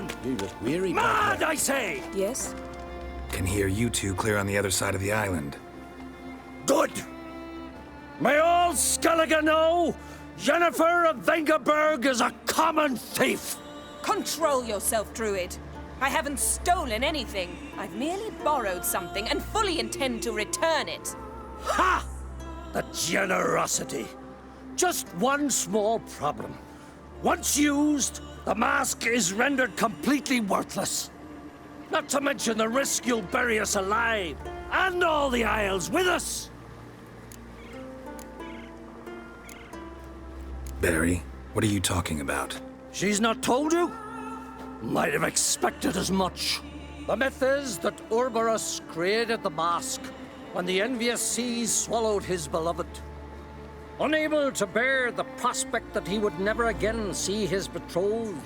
woman! You look weary, Mad, Papa. I say! Yes? Can hear you two clear on the other side of the island. Good! May all Skellige know Jennifer of Vengerberg is a common thief! Control yourself, Druid. I haven't stolen anything. I've merely borrowed something and fully intend to return it. Ha! The generosity. Just one small problem. Once used, the mask is rendered completely worthless. Not to mention the risk you'll bury us alive, and all the Isles with us. Barry, what are you talking about? She's not told you? Might have expected as much. The myth is that Urberus created the mask when the envious seas swallowed his beloved. Unable to bear the prospect that he would never again see his betrothed,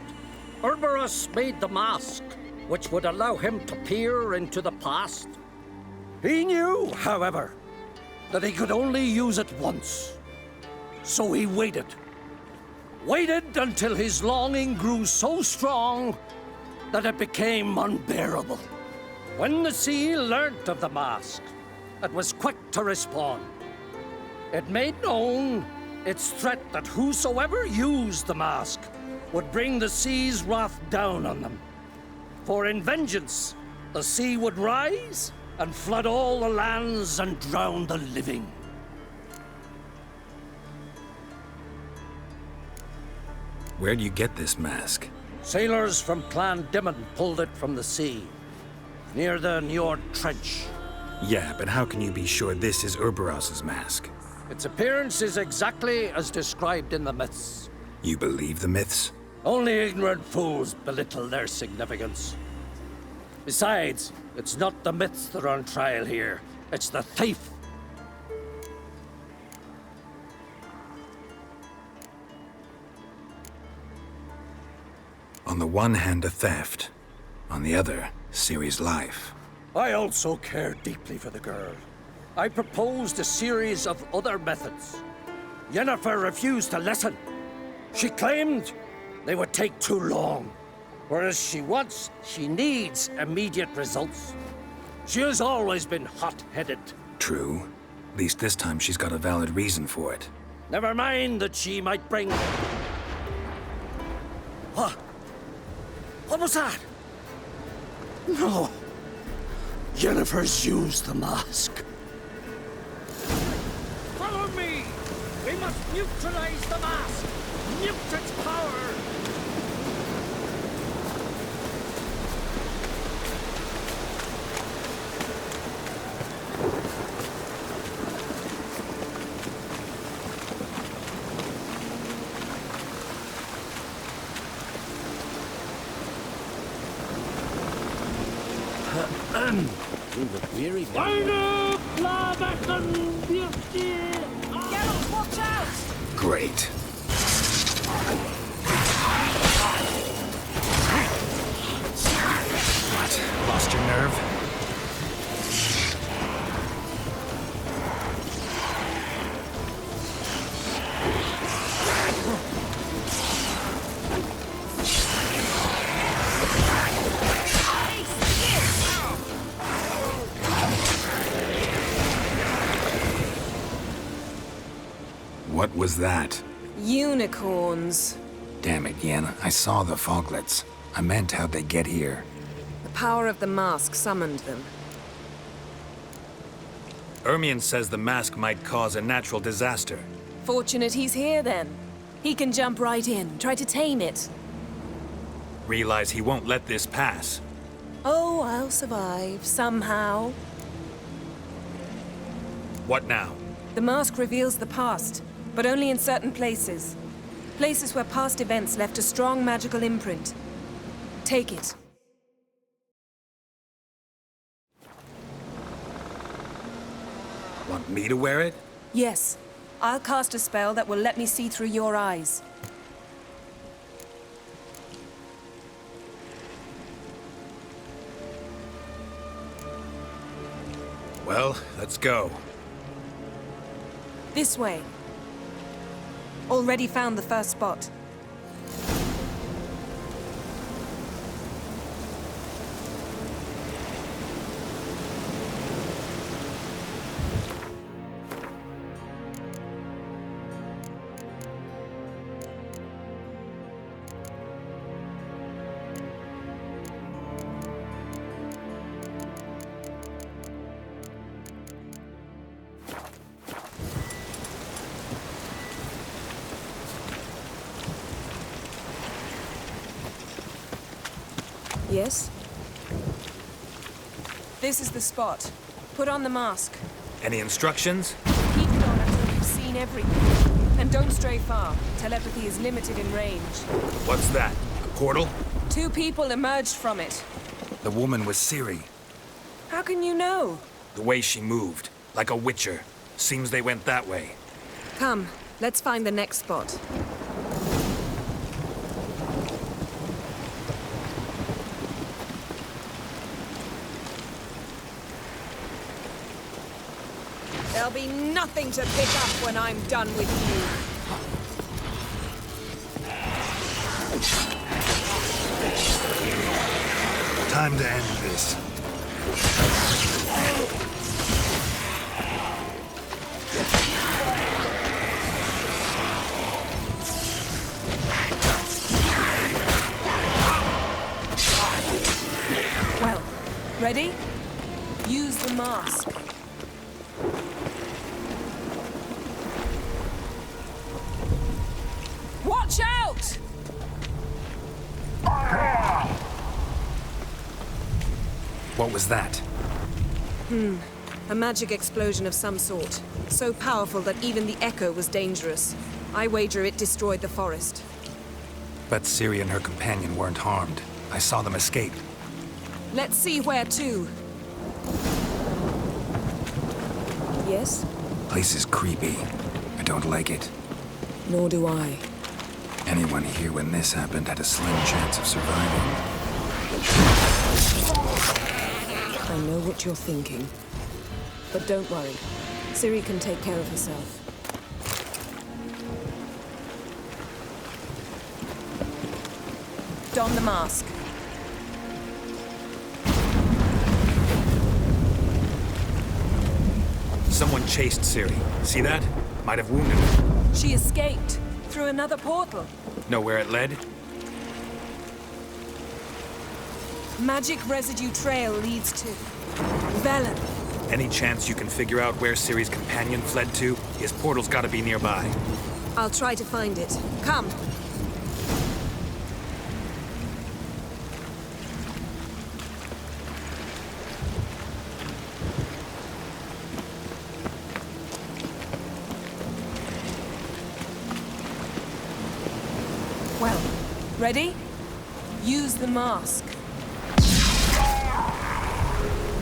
Urberus made the mask, which would allow him to peer into the past. He knew, however, that he could only use it once. So he waited. Waited until his longing grew so strong that it became unbearable. When the sea learnt of the mask, it was quick to respond. It made known its threat that whosoever used the mask would bring the sea's wrath down on them. For in vengeance, the sea would rise and flood all the lands and drown the living. Where'd you get this mask? Sailors from Clan Dimon pulled it from the sea, near the Njord Trench. Yeah, but how can you be sure this is Urberos's mask? Its appearance is exactly as described in the myths. You believe the myths? Only ignorant fools belittle their significance. Besides, it's not the myths that are on trial here. It's the thief. On the one hand, a theft. On the other, Ciri's life. I also care deeply for the girl. I proposed a series of other methods. Yennefer refused to listen. She claimed they would take too long, whereas she needs immediate results. She has always been hot-headed. True. At least this time she's got a valid reason for it. Never mind that she might bring... What? What was that? No. Yennefer's used the mask. Follow me! We must neutralize the mask! Mute its power! You look weary, Papa. Geralt, watch out! Great. What? Lost your nerve? What was that? Unicorns. Damn it, Yen. I saw the foglets. I meant how'd they get here. The power of the mask summoned them. Ermion says the mask might cause a natural disaster. Fortunate he's here, then. He can jump right in, try to tame it. Realize he won't let this pass. Oh, I'll survive, somehow. What now? The mask reveals the past, but only in certain places. Places where past events left a strong magical imprint. Take it. Want me to wear it? Yes. I'll cast a spell that will let me see through your eyes. Well, let's go. This way. Already found the first spot. Yes? This is the spot. Put on the mask. Any instructions? Keep it on until you've seen everything. And don't stray far. Telepathy is limited in range. What's that? A portal? 2 people emerged from it. The woman was Ciri. How can you know? The way she moved, like a witcher. Seems they went that way. Come, let's find the next spot. There'll be nothing to pick up when I'm done with you. Time to end this. Well, ready? Use the mask. Watch out! What was that? A magic explosion of some sort. So powerful that even the echo was dangerous. I wager it destroyed the forest. But Ciri and her companion weren't harmed. I saw them escape. Let's see where to. Yes? Place is creepy. I don't like it. Nor do I. Anyone here when this happened had a slim chance of surviving. I know what you're thinking. But don't worry. Ciri can take care of herself. Don the mask. Someone chased Ciri. See that? Might have wounded her. She escaped through another portal. Know where it led? Magic residue trail leads to Velen. Any chance you can figure out where Ciri's companion fled to? His portal's gotta be nearby. I'll try to find it. Come. Well, ready? Use the mask.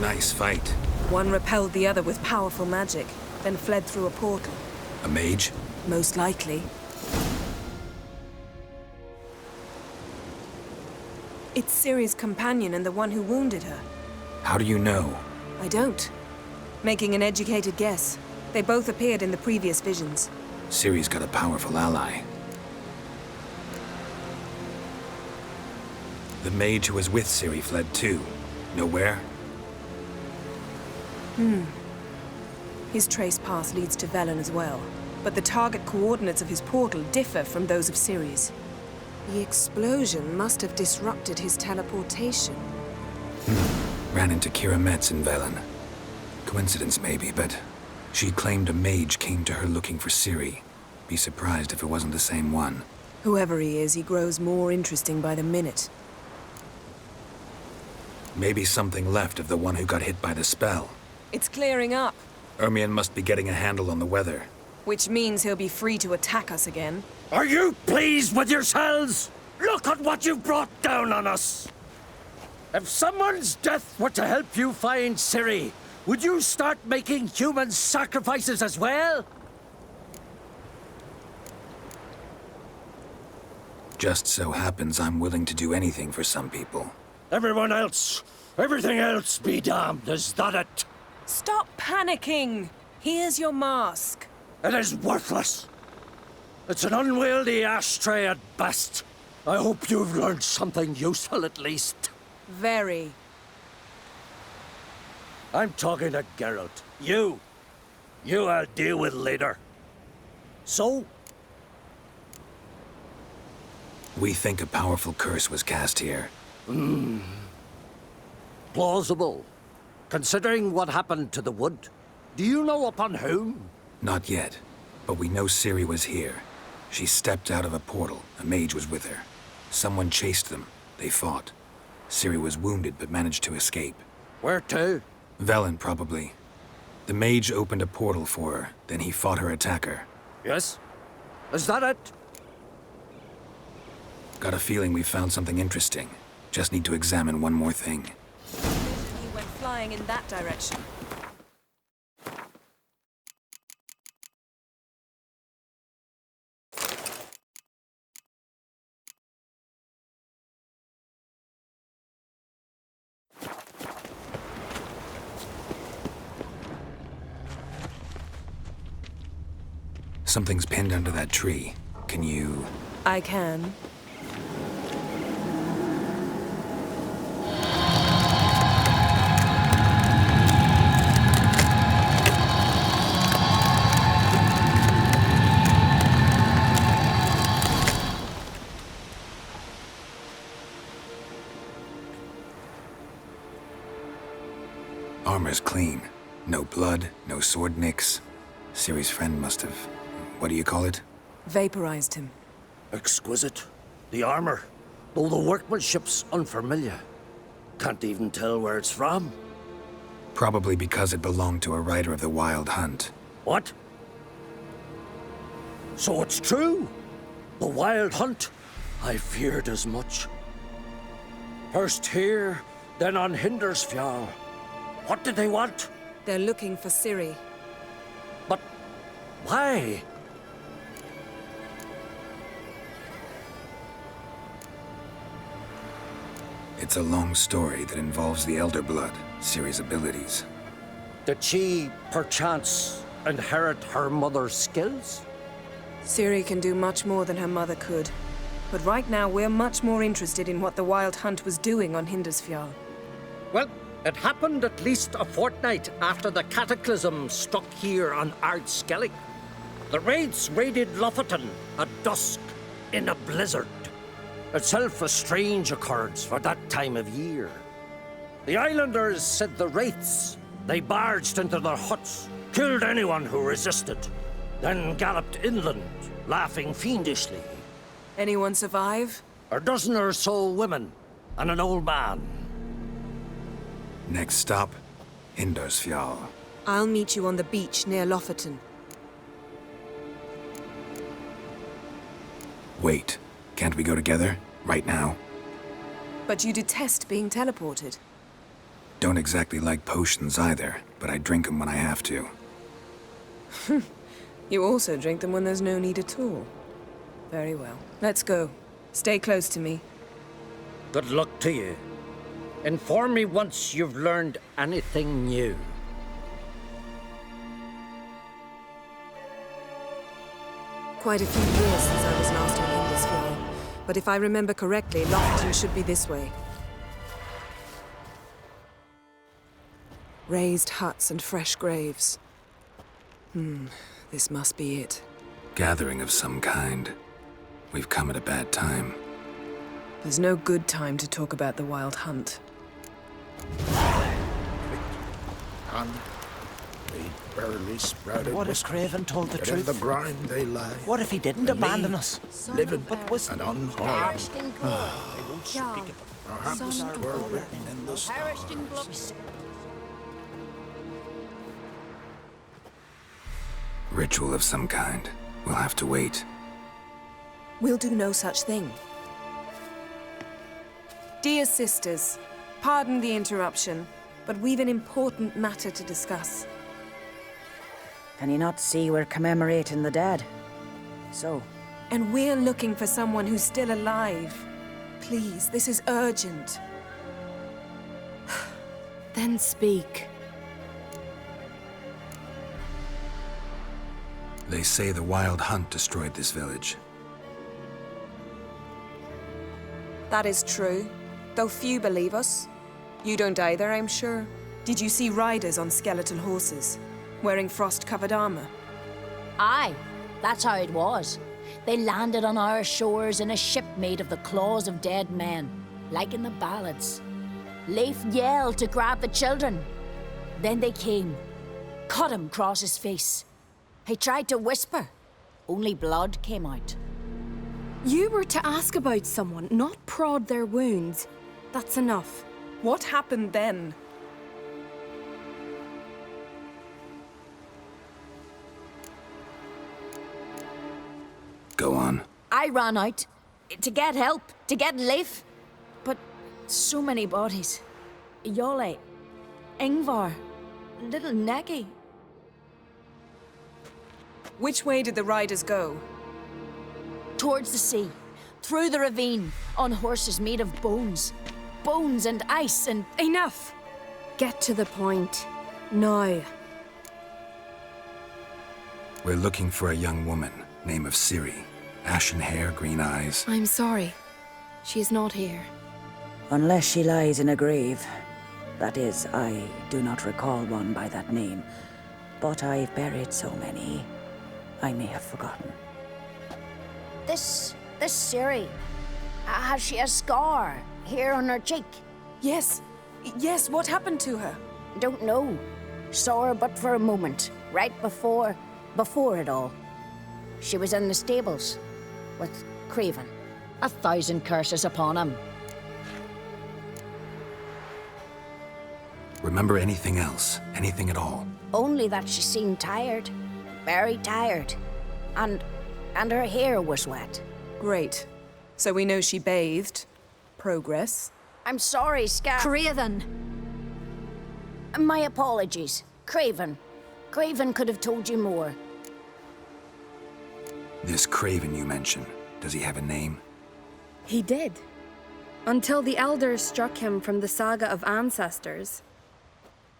Nice fight. One repelled the other with powerful magic, then fled through a portal. A mage? Most likely. It's Ciri's companion and the one who wounded her. How do you know? I don't. Making an educated guess. They both appeared in the previous visions. Ciri's got a powerful ally. The mage who was with Ciri fled too. Know where? His trace path leads to Velen as well. But the target coordinates of his portal differ from those of Ciri's. The explosion must have disrupted his teleportation. Ran into Kira Metz in Velen. Coincidence maybe, but she claimed a mage came to her looking for Ciri. Be surprised if it wasn't the same one. Whoever he is, he grows more interesting by the minute. Maybe something left of the one who got hit by the spell. It's clearing up, Ermion must be getting a handle on the weather. which means he'll be free to attack us again. Are you pleased with yourselves? Look at what you've brought down on us! If someone's death were to help you find Ciri, would you start making human sacrifices as well? Just so happens I'm willing to do anything for some people. Everyone else, everything else be damned, is that it? Stop panicking! Here's your mask. It is worthless. It's an unwieldy ashtray at best. I hope you've learned something useful at least. Very. I'm talking to Geralt. You I'll deal with later. So? We think a powerful curse was cast here. Plausible. Considering what happened to the wood. Do you know upon whom? Not yet, but we know Ciri was here. She stepped out of a portal. A mage was with her. Someone chased them. They fought. Ciri was wounded but managed to escape. Where to? Velen, probably. The mage opened a portal for her, then he fought her attacker. Yes? Is that it? Got a feeling we found something interesting. Just need to examine one more thing. You went flying in that direction. Something's pinned under that tree. Can you... I can. Armor's clean. No blood, no sword nicks. Ciri's friend must have... what do you call it? Vaporized him. Exquisite. The armor, though the workmanship's unfamiliar. Can't even tell where it's from. Probably because it belonged to a rider of the Wild Hunt. What? So it's true? The Wild Hunt? I feared as much. First here, then on Hindersfjall. What did they want? They're looking for Ciri. But why? It's a long story that involves the Elder Blood, Ciri's abilities. Did she, perchance, inherit her mother's skills? Ciri can do much more than her mother could. But right now, we're much more interested in what the Wild Hunt was doing on Hindersfjall. Well, it happened at least a fortnight after the cataclysm struck here on Ardskellig. The raids raided Lofoten at dusk in a blizzard. Itself a strange occurrence for that time of year. The islanders said the wraiths. They barged into their huts, killed anyone who resisted, then galloped inland, laughing fiendishly. Anyone survive? A dozen or so women and an old man. Next stop, Hindersfjall. I'll meet you on the beach near Lofoten. Wait, can't we go together? Right now? But you detest being teleported. Don't exactly like potions either, but I drink them when I have to. You also drink them when there's no need at all. Very well. Let's go. Stay close to me. Good luck to you. Inform me once you've learned anything new. Quite a few years since I was last on Hindersfjall. But if I remember correctly, Lofoten should be this way. Raised huts and fresh graves. This must be it. Gathering of some kind. We've come at a bad time. There's no good time to talk about the Wild Hunt. They barely sprouted. What if Craven told the But in truth? the ground they lie. What if he didn't And abandon me, us? living was- and unharmed. Perhaps 'twere written in the stars. Ritual of some kind. We'll have to wait. We'll do no such thing. Dear sisters, pardon the interruption, but we've an important matter to discuss. Can you not see we're commemorating the dead? So, And we're looking for someone who's still alive. Please, this is urgent. Then speak. They say the Wild Hunt destroyed this village. That is true, though few believe us. You don't either, I'm sure. Did you see riders on skeletal horses, wearing frost-covered armor? Aye, that's how it was. They landed on our shores in a ship made of the claws of dead men, like in the ballads. Leif yelled to grab the children. Then they came, cut him across his face. He tried to whisper, only blood came out. You were to ask about someone, not prod their wounds. That's enough. What happened then? Go on. I ran out to get help, to get Leif. But so many bodies. Yolle, Ingvar, little Necky. Which way did the riders go? Towards the sea, through the ravine, on horses made of bones. Bones and ice and... Enough! Get to the point. Now. We're looking for a young woman, name of Ciri. Ashen hair, green eyes. I'm sorry. She is not here. Unless she lies in a grave. That is, I do not recall one by that name. But I've buried so many, I may have forgotten. This Ciri, has she a scar here on her cheek? Yes. Yes, what happened to her? Don't know. Saw her but for a moment, right before it all. She was in the stables with Craven. 1,000 curses upon him. Remember anything else? Anything at all? Only that she seemed tired. Very tired. And her hair was wet. Great. So we know she bathed. Progress. I'm sorry, Craven! My apologies. Craven. Craven could have told you more. This Craven you mention, does he have a name? He did. Until the elders struck him from the saga of ancestors.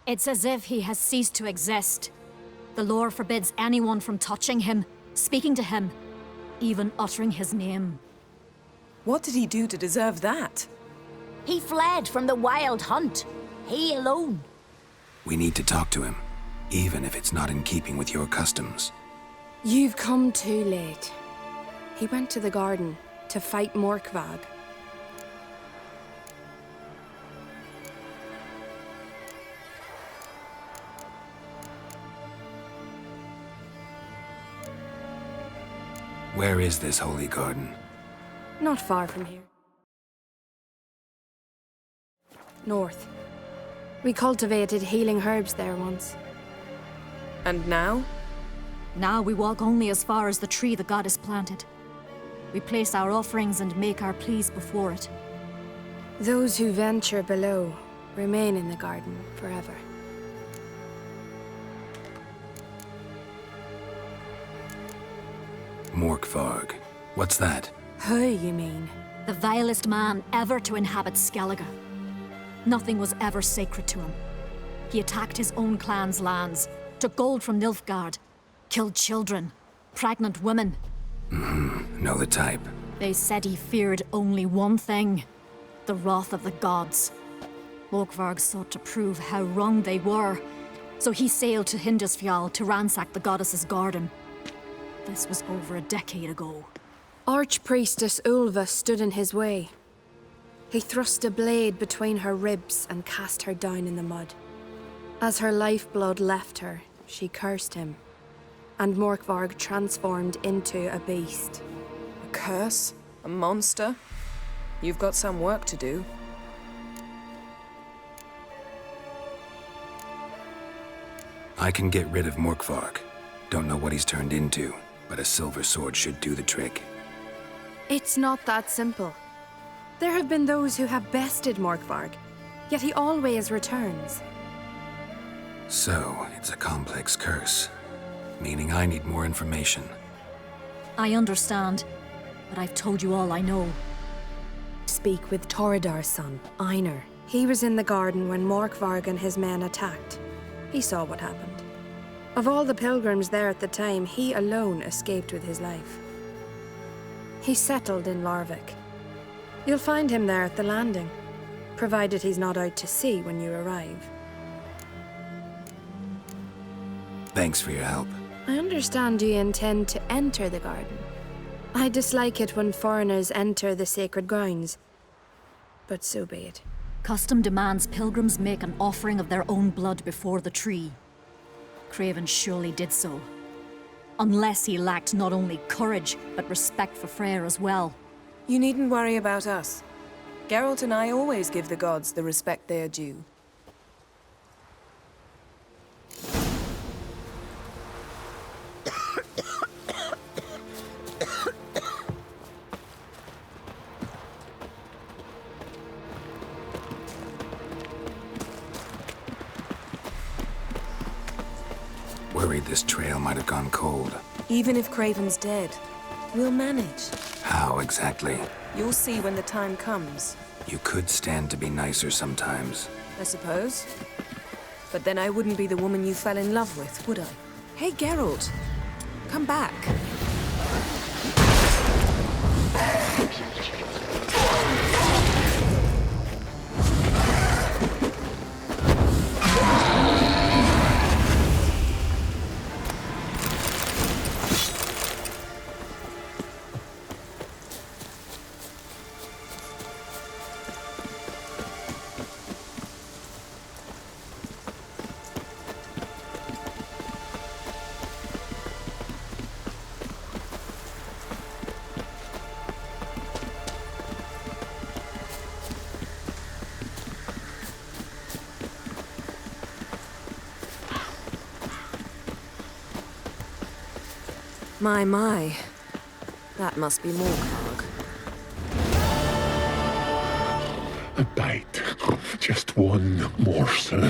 It's as if he has ceased to exist. The lore forbids anyone from touching him, speaking to him, even uttering his name. What did he do to deserve that? He fled from the wild hunt. He alone. We need to talk to him, even if it's not in keeping with your customs. You've come too late. He went to the garden to fight Morkvag. Where is this holy garden? Not far from here. North. We cultivated healing herbs there once. And now? Now we walk only as far as the tree the goddess planted. We place our offerings and make our pleas before it. Those who venture below remain in the garden forever. Morkvarg. What's that? Who, you mean? The vilest man ever to inhabit Skellige. Nothing was ever sacred to him. He attacked his own clan's lands, took gold from Nilfgaard, killed children, pregnant women. Know the type. They said he feared only one thing, the wrath of the gods. Morkvarg sought to prove how wrong they were, so he sailed to Hindisfjall to ransack the goddess's garden. This was over a decade ago. Archpriestess Ulva stood in his way. He thrust a blade between her ribs and cast her down in the mud. As her lifeblood left her, she cursed him, and Morkvarg transformed into a beast. A curse? A monster? You've got some work to do. I can get rid of Morkvarg. Don't know what he's turned into, but a silver sword should do the trick. It's not that simple. There have been those who have bested Morkvarg, yet he always returns. So, it's a complex curse, meaning I need more information. I understand, but I've told you all I know. Speak with Torridar's son, Einar. He was in the garden when Morkvarg and his men attacked. He saw what happened. Of all the pilgrims there at the time, he alone escaped with his life. He settled in Larvik. You'll find him there at the landing, provided he's not out to sea when you arrive. Thanks for your help. I understand you intend to enter the garden. I dislike it when foreigners enter the sacred grounds, but so be it. Custom demands pilgrims make an offering of their own blood before the tree. Craven surely did so. Unless he lacked not only courage, but respect for Freyr as well. You needn't worry about us. Geralt and I always give the gods the respect they are due. Worried this trail might have gone cold. Even if Craven's dead, we'll manage. How exactly? You'll see when the time comes, You could stand to be nicer sometimes. I suppose. But then I wouldn't be the woman you fell in love with, would I? Hey, Geralt. Come back. My. That must be Morkarg. A bite. Just one morsel.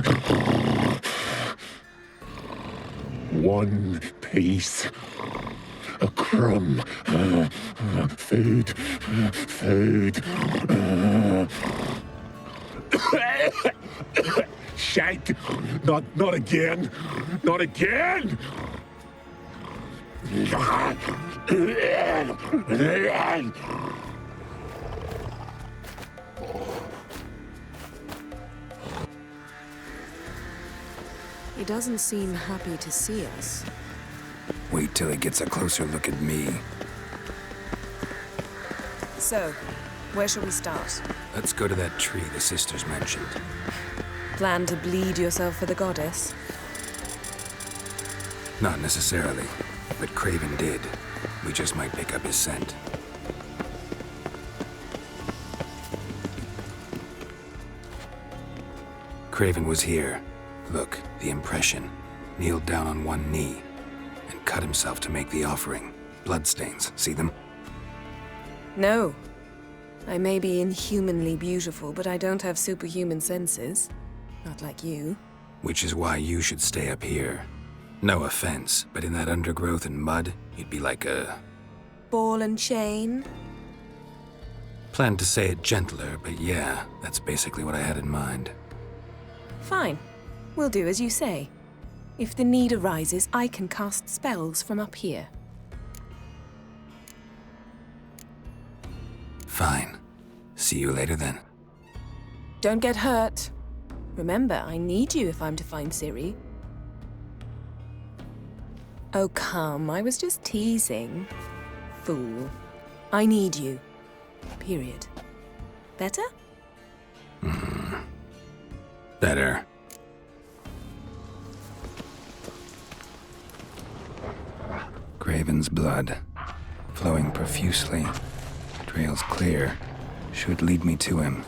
One piece. A crumb. Food. Food. Shite. Not again. Not again! He doesn't seem happy to see us. Wait till he gets a closer look at me. So, where shall we start? Let's go to that tree the sisters mentioned. Plan to bleed yourself for the goddess? Not necessarily, but Craven did. We just might pick up his scent. Craven was here. Look, the impression. Kneeled down on one knee and cut himself to make the offering. Bloodstains, see them? No. I may be inhumanly beautiful, but I don't have superhuman senses. Not like you. Which is why you should stay up here. No offense, but in that undergrowth and mud, you'd be like a... Ball and chain? Planned to say it gentler, but yeah, that's basically what I had in mind. Fine. We'll do as you say. If the need arises, I can cast spells from up here. Fine. See you later then. Don't get hurt. Remember, I need you if I'm to find Ciri. Oh, come. I was just teasing. Fool. I need you. Period. Better? Better. Craven's blood, flowing profusely. Trail's clear. Should lead me to him.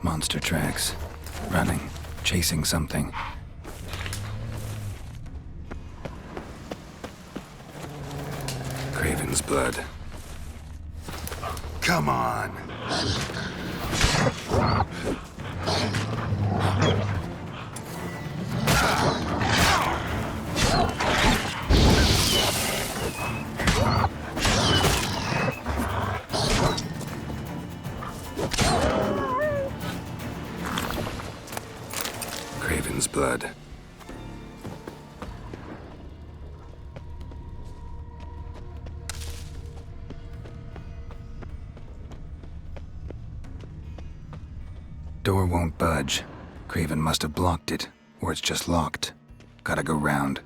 Monster tracks. Running. Chasing something. Craven's blood. Come on! Craven's blood. Door won't budge. Craven must have blocked it, or it's just locked. Gotta go round.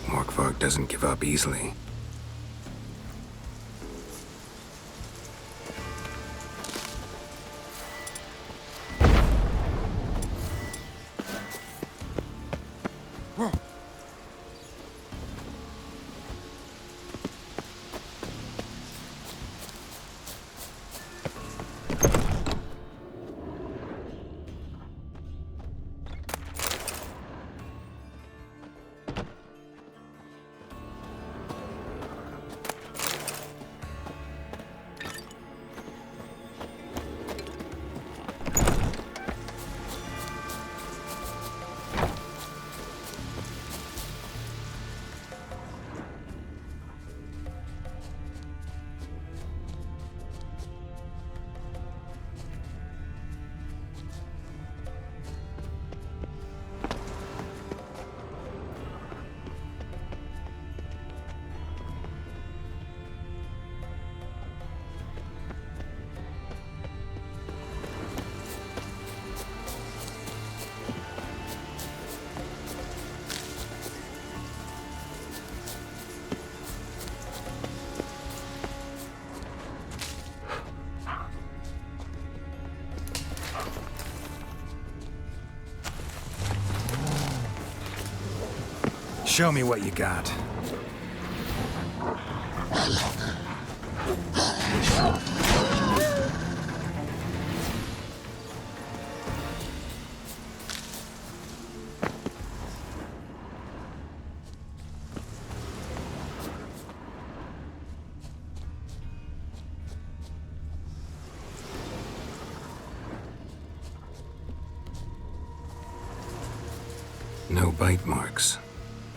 Morkvarg doesn't give up easily. Show me what you got. No bite marks.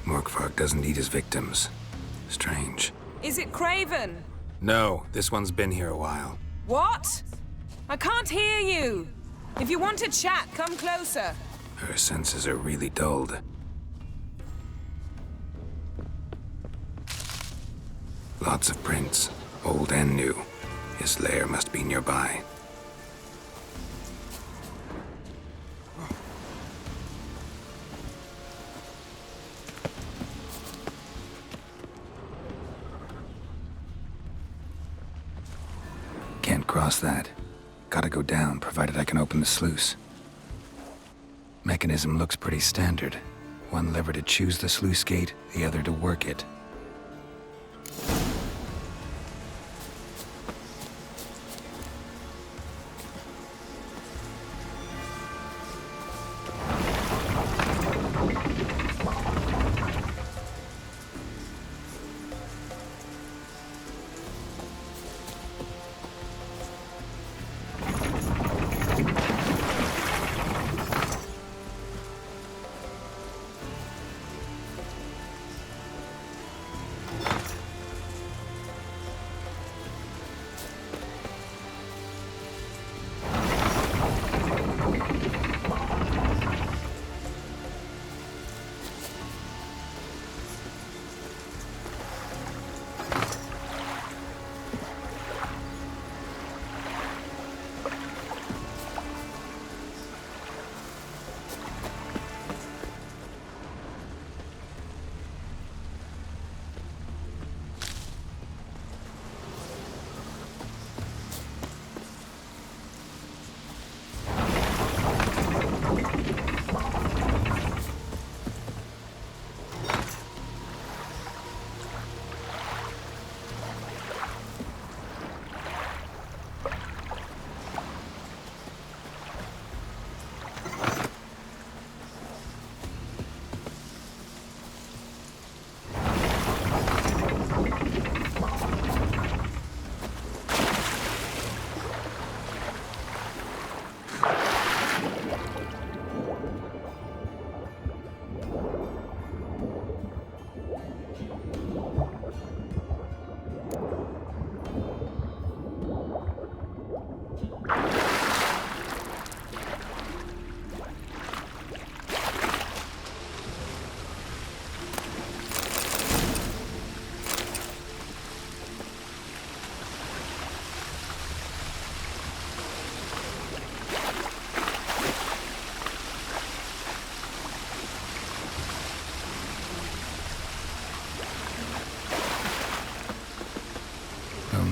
Morkvarg doesn't eat his victims. Strange. Is it Craven? No, this one's been here a while. What? I can't hear you. If you want to chat, come closer. Her senses are really dulled. Lots of prints, old and new. His lair must be nearby. Can't cross that. Gotta go down, provided I can open the sluice. Mechanism looks pretty standard. One lever to choose the sluice gate, the other to work it.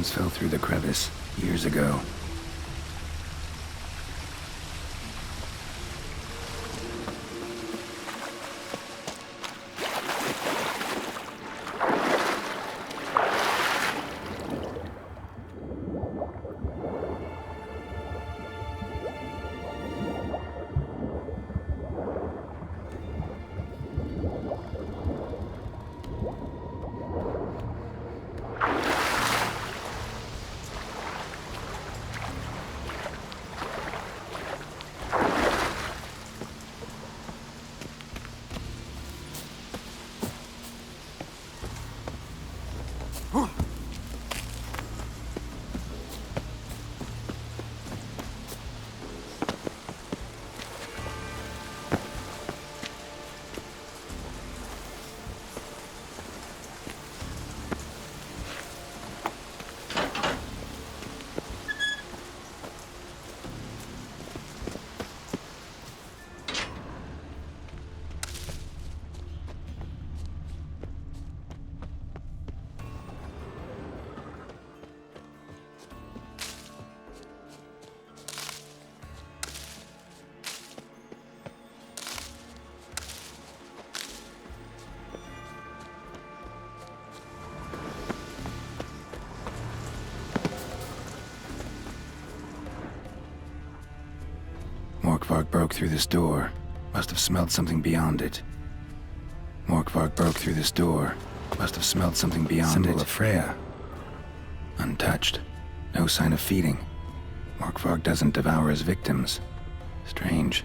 once fell through the crevice, years ago. Morkvarg broke through this door. Must have smelled something beyond it. Morkvarg broke through this door. Must have smelled something beyond it. Symbol of Freya. Untouched. No sign of feeding. Morkvarg doesn't devour his victims. Strange.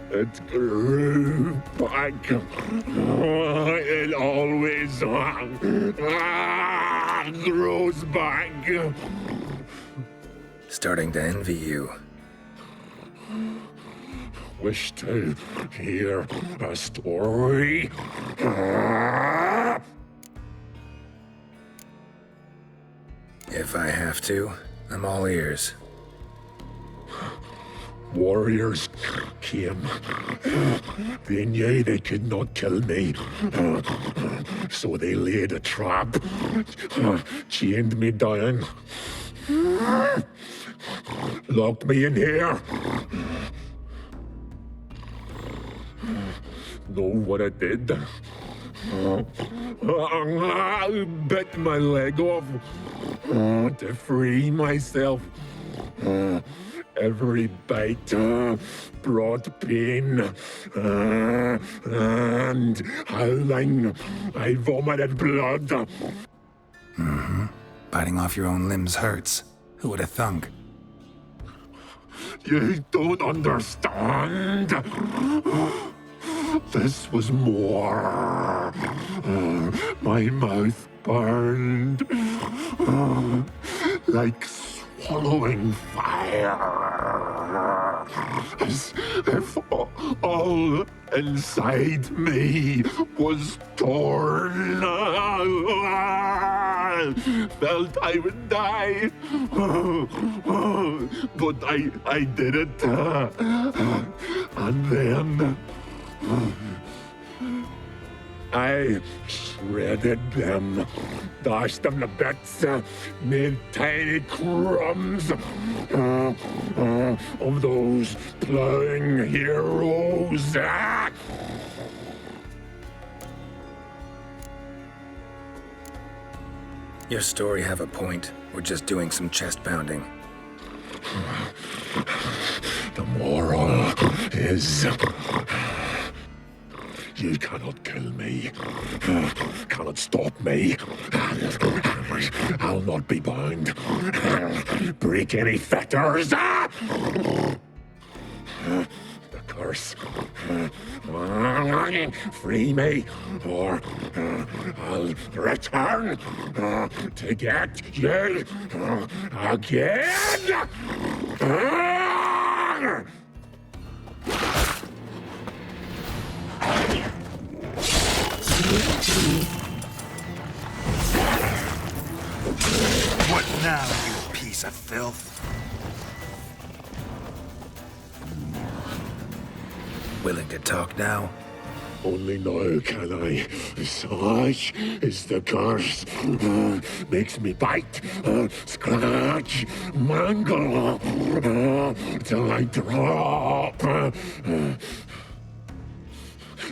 It grew back. It always grows back. Starting to envy you. Wish to hear a story? If I have to, I'm all ears. Warriors came. They knew they could not kill me. So they laid a trap. Chained me down. Locked me in here. Know what I did? I bit my leg off to free myself. Every bite brought pain and howling. I vomited blood. Mm-hmm. Biting off your own limbs hurts. Who would have thunk? You don't understand. This was more. My mouth burned like swallowing fire. As if all inside me was torn. Felt I would die. But I did it. And then I shredded them, dashed them to bits, made tiny crumbs of those plowing heroes. Your story have a point. We're just doing some chest pounding. The moral is... You cannot kill me. Cannot stop me. I'll not be bound. Break any fetters. The curse. Free me, or I'll return to get you again. What now, you piece of filth? willing to talk now? Only now can I. Such is the curse. Makes me bite, scratch, mangle, till I drop.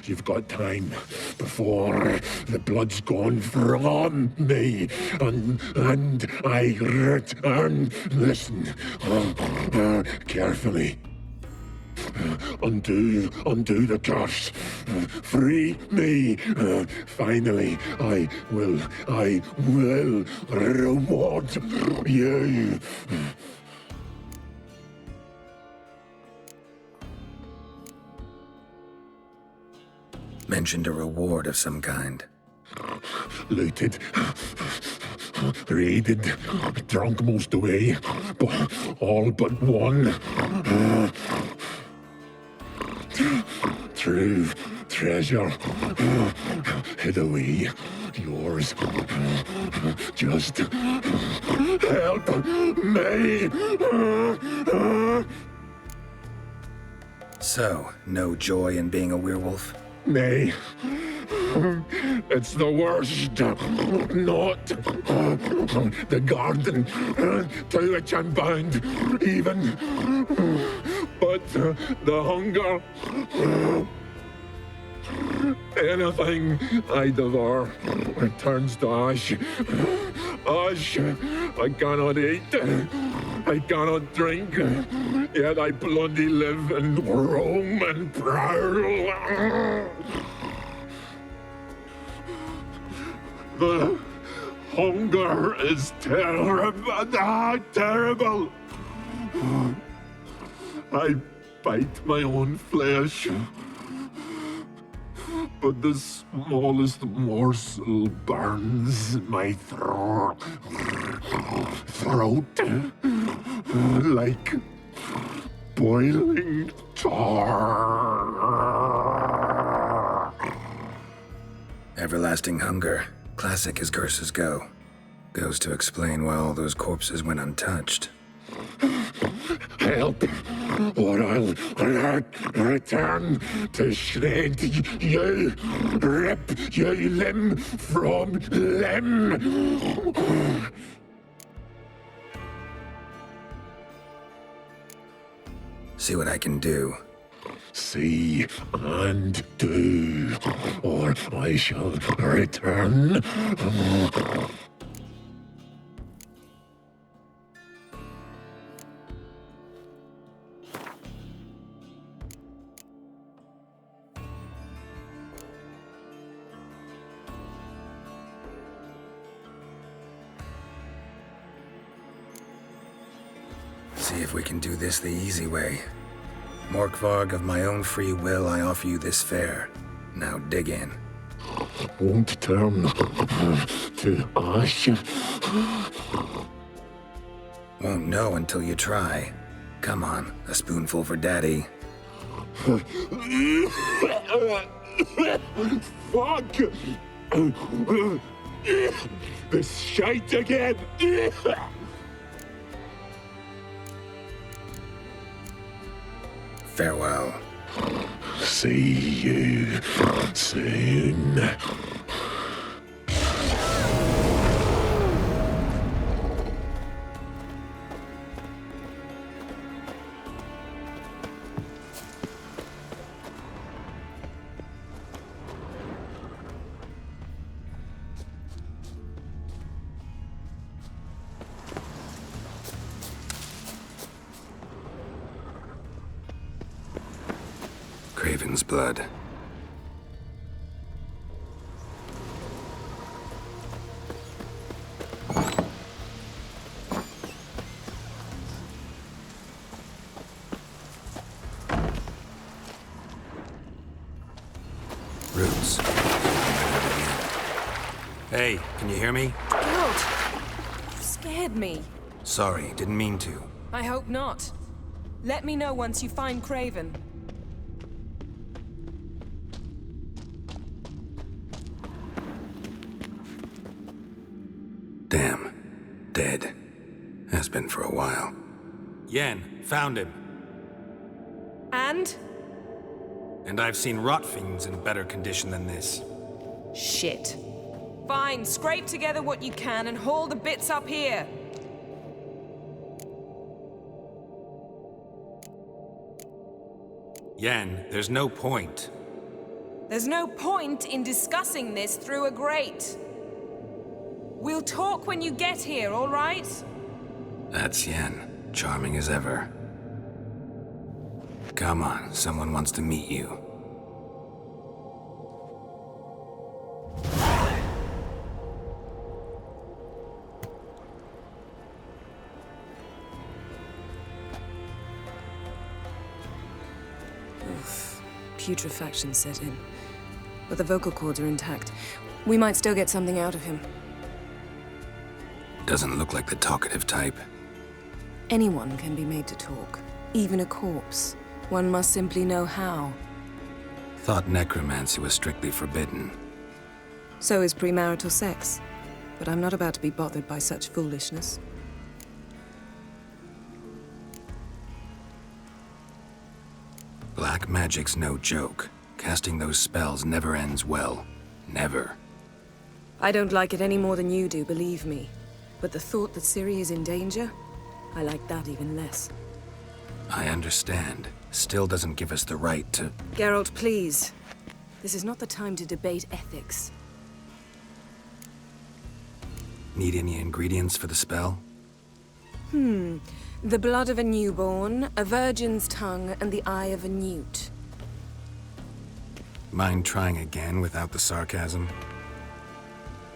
You've got time before the blood's gone from me, and I return. Listen, carefully. Undo the curse. Free me. Finally, I will reward you. Mentioned a reward of some kind. Looted, raided, drunk most away, but all but one. True treasure hid away. Yours. Just help me. So, no joy in being a werewolf? Nay. It's the worst. Not the garden to which I'm bound, even. But the hunger. Anything I devour returns to ash. Ash I cannot eat. I cannot drink. Yet I bloody live and roam and prowl. The hunger is terrible. I bite my own flesh, but the smallest morsel burns my throat like boiling tar. Everlasting hunger. Classic as curses go. Goes to explain why all those corpses went untouched. Help, or I'll return to shred you, rip you limb from limb. See what I can do. See and do, or I shall return. See if we can do this the easy way. Morkvarg, of my own free will, I offer you this fare. Now dig in. Won't turn to ash. Won't know until you try. Come on, a spoonful for Daddy. Fuck! This shite again! Farewell. See you soon. Craven's blood. Roots. Hey, can you hear me? God! You scared me. Sorry, didn't mean to. I hope not. Let me know once you find Craven. Damn. Dead. Has been for a while. Yen, found him. And? And I've seen rot fiends in better condition than this. Shit. Fine, scrape together what you can and haul the bits up here. Yen, there's no point. There's no point in discussing this through a grate. We'll talk when you get here, all right? That's Yen. Charming as ever. Come on, someone wants to meet you. Putrefaction set in. But the vocal cords are intact. We might still get something out of him. Doesn't look like the talkative type. Anyone can be made to talk. Even a corpse. One must simply know how. Thought necromancy was strictly forbidden. So is premarital sex. But I'm not about to be bothered by such foolishness. Black magic's no joke. Casting those spells never ends well. Never. I don't like it any more than you do, believe me. But the thought that Ciri is in danger? I like that even less. I understand. Still doesn't give us the right to... Geralt, please. This is not the time to debate ethics. Need any ingredients for the spell? The blood of a newborn, a virgin's tongue, and the eye of a newt. Mind trying again without the sarcasm?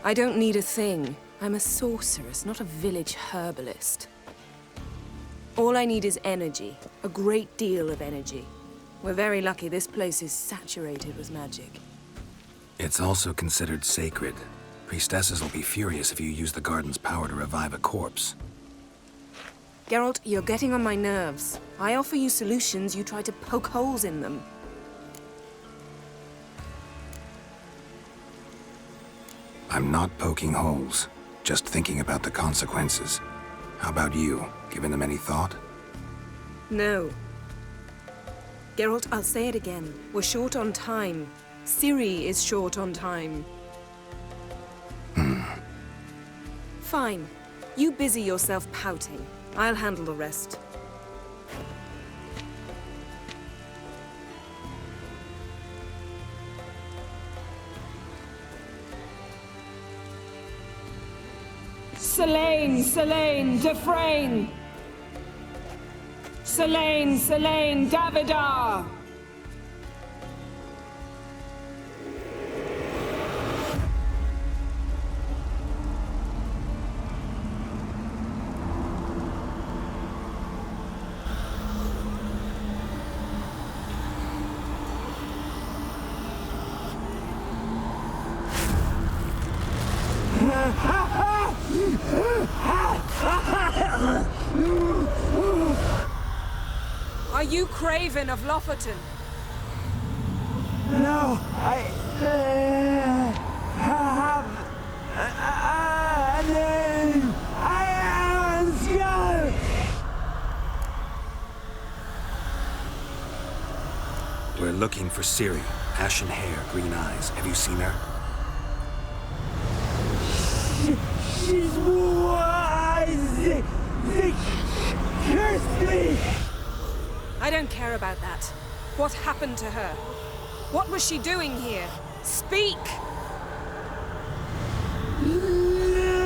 I don't need a thing. I'm a sorceress, not a village herbalist. All I need is energy. A great deal of energy. We're very lucky this place is saturated with magic. It's also considered sacred. Priestesses will be furious if you use the garden's power to revive a corpse. Geralt, you're getting on my nerves. I offer you solutions, you try to poke holes in them. I'm not poking holes, just thinking about the consequences. How about you? Given them any thought? No. Geralt, I'll say it again. We're short on time. Ciri is short on time. Fine. You busy yourself pouting. I'll handle the rest. Selene, Selene, Defrain! Selene, Selene, Davidar! Are you Craven of Lofoten? No, I have a name. I am Skull. We're looking for Ciri. Ashen hair, green eyes. Have you seen her? She's wise. They cursed me. I don't care about that. What happened to her? What was she doing here? Speak! No!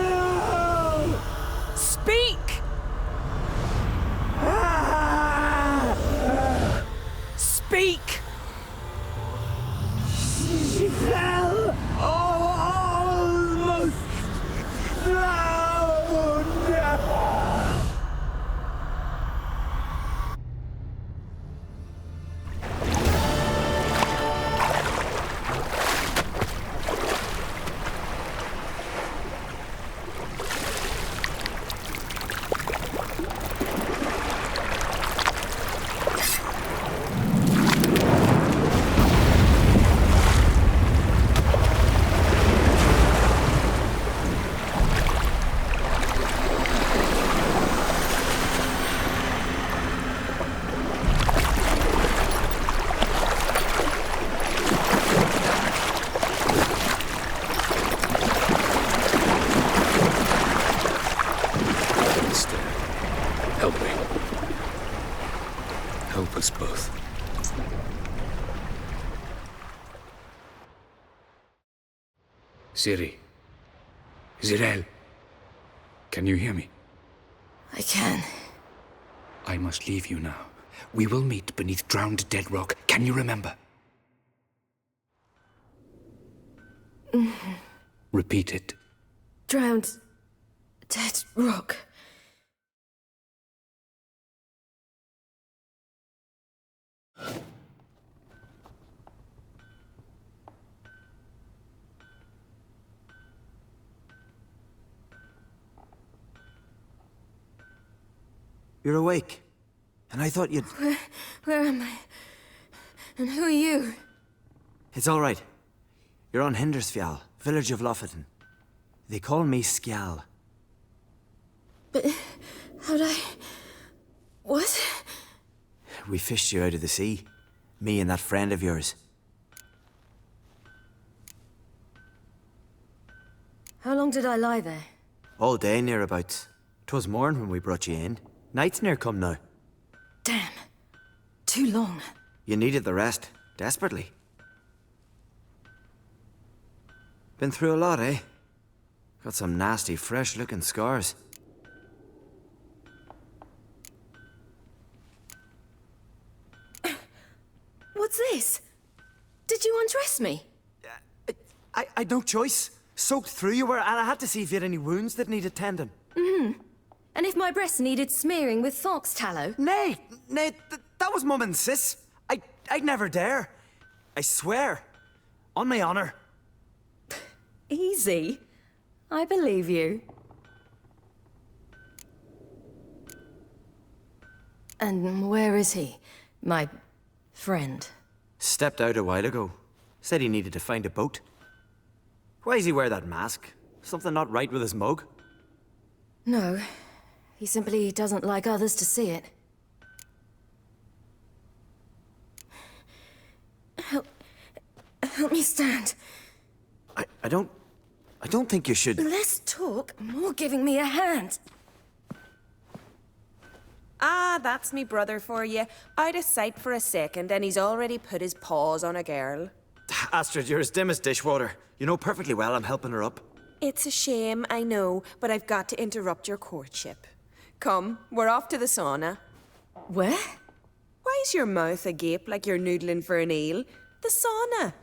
Speak! Speak! She fell almost drowned. Siri. Zirel. Can you hear me? I can. I must leave you now. We will meet beneath drowned dead rock. Can you remember? Repeat it. Drowned. Dead rock. You're awake. And I thought you'd... Where am I? And who are you? It's all right. You're on Hindersfjall, village of Lofoten. They call me Skjal. But how'd I... What? We fished you out of the sea. Me and that friend of yours. How long did I lie there? All day, nearabouts. 'Twas morn when we brought you in. Night's near come now. Damn. Too long. You needed the rest, desperately. Been through a lot, eh? Got some nasty, fresh-looking scars. What's this? Did you undress me? I had no choice. Soaked through you were, and I had to see if you had any wounds that needed tending. And if my breasts needed smearing with fox tallow? Nay, that was Mum and Sis. I'd never dare. I swear. On my honor. Easy. I believe you. And where is he? My friend. Stepped out a while ago. Said he needed to find a boat. Why does he wear that mask? Something not right with his mug? No. He simply doesn't like others to see it. Help me stand. I don't think you should... Less talk, more giving me a hand. Ah, that's me brother for you. Out of sight for a second, and he's already put his paws on a girl. Astrid, you're as dim as dishwater. You know perfectly well I'm helping her up. It's a shame, I know, but I've got to interrupt your courtship. Come, we're off to the sauna. Where? Why's your mouth agape like you're noodling for an eel? The sauna.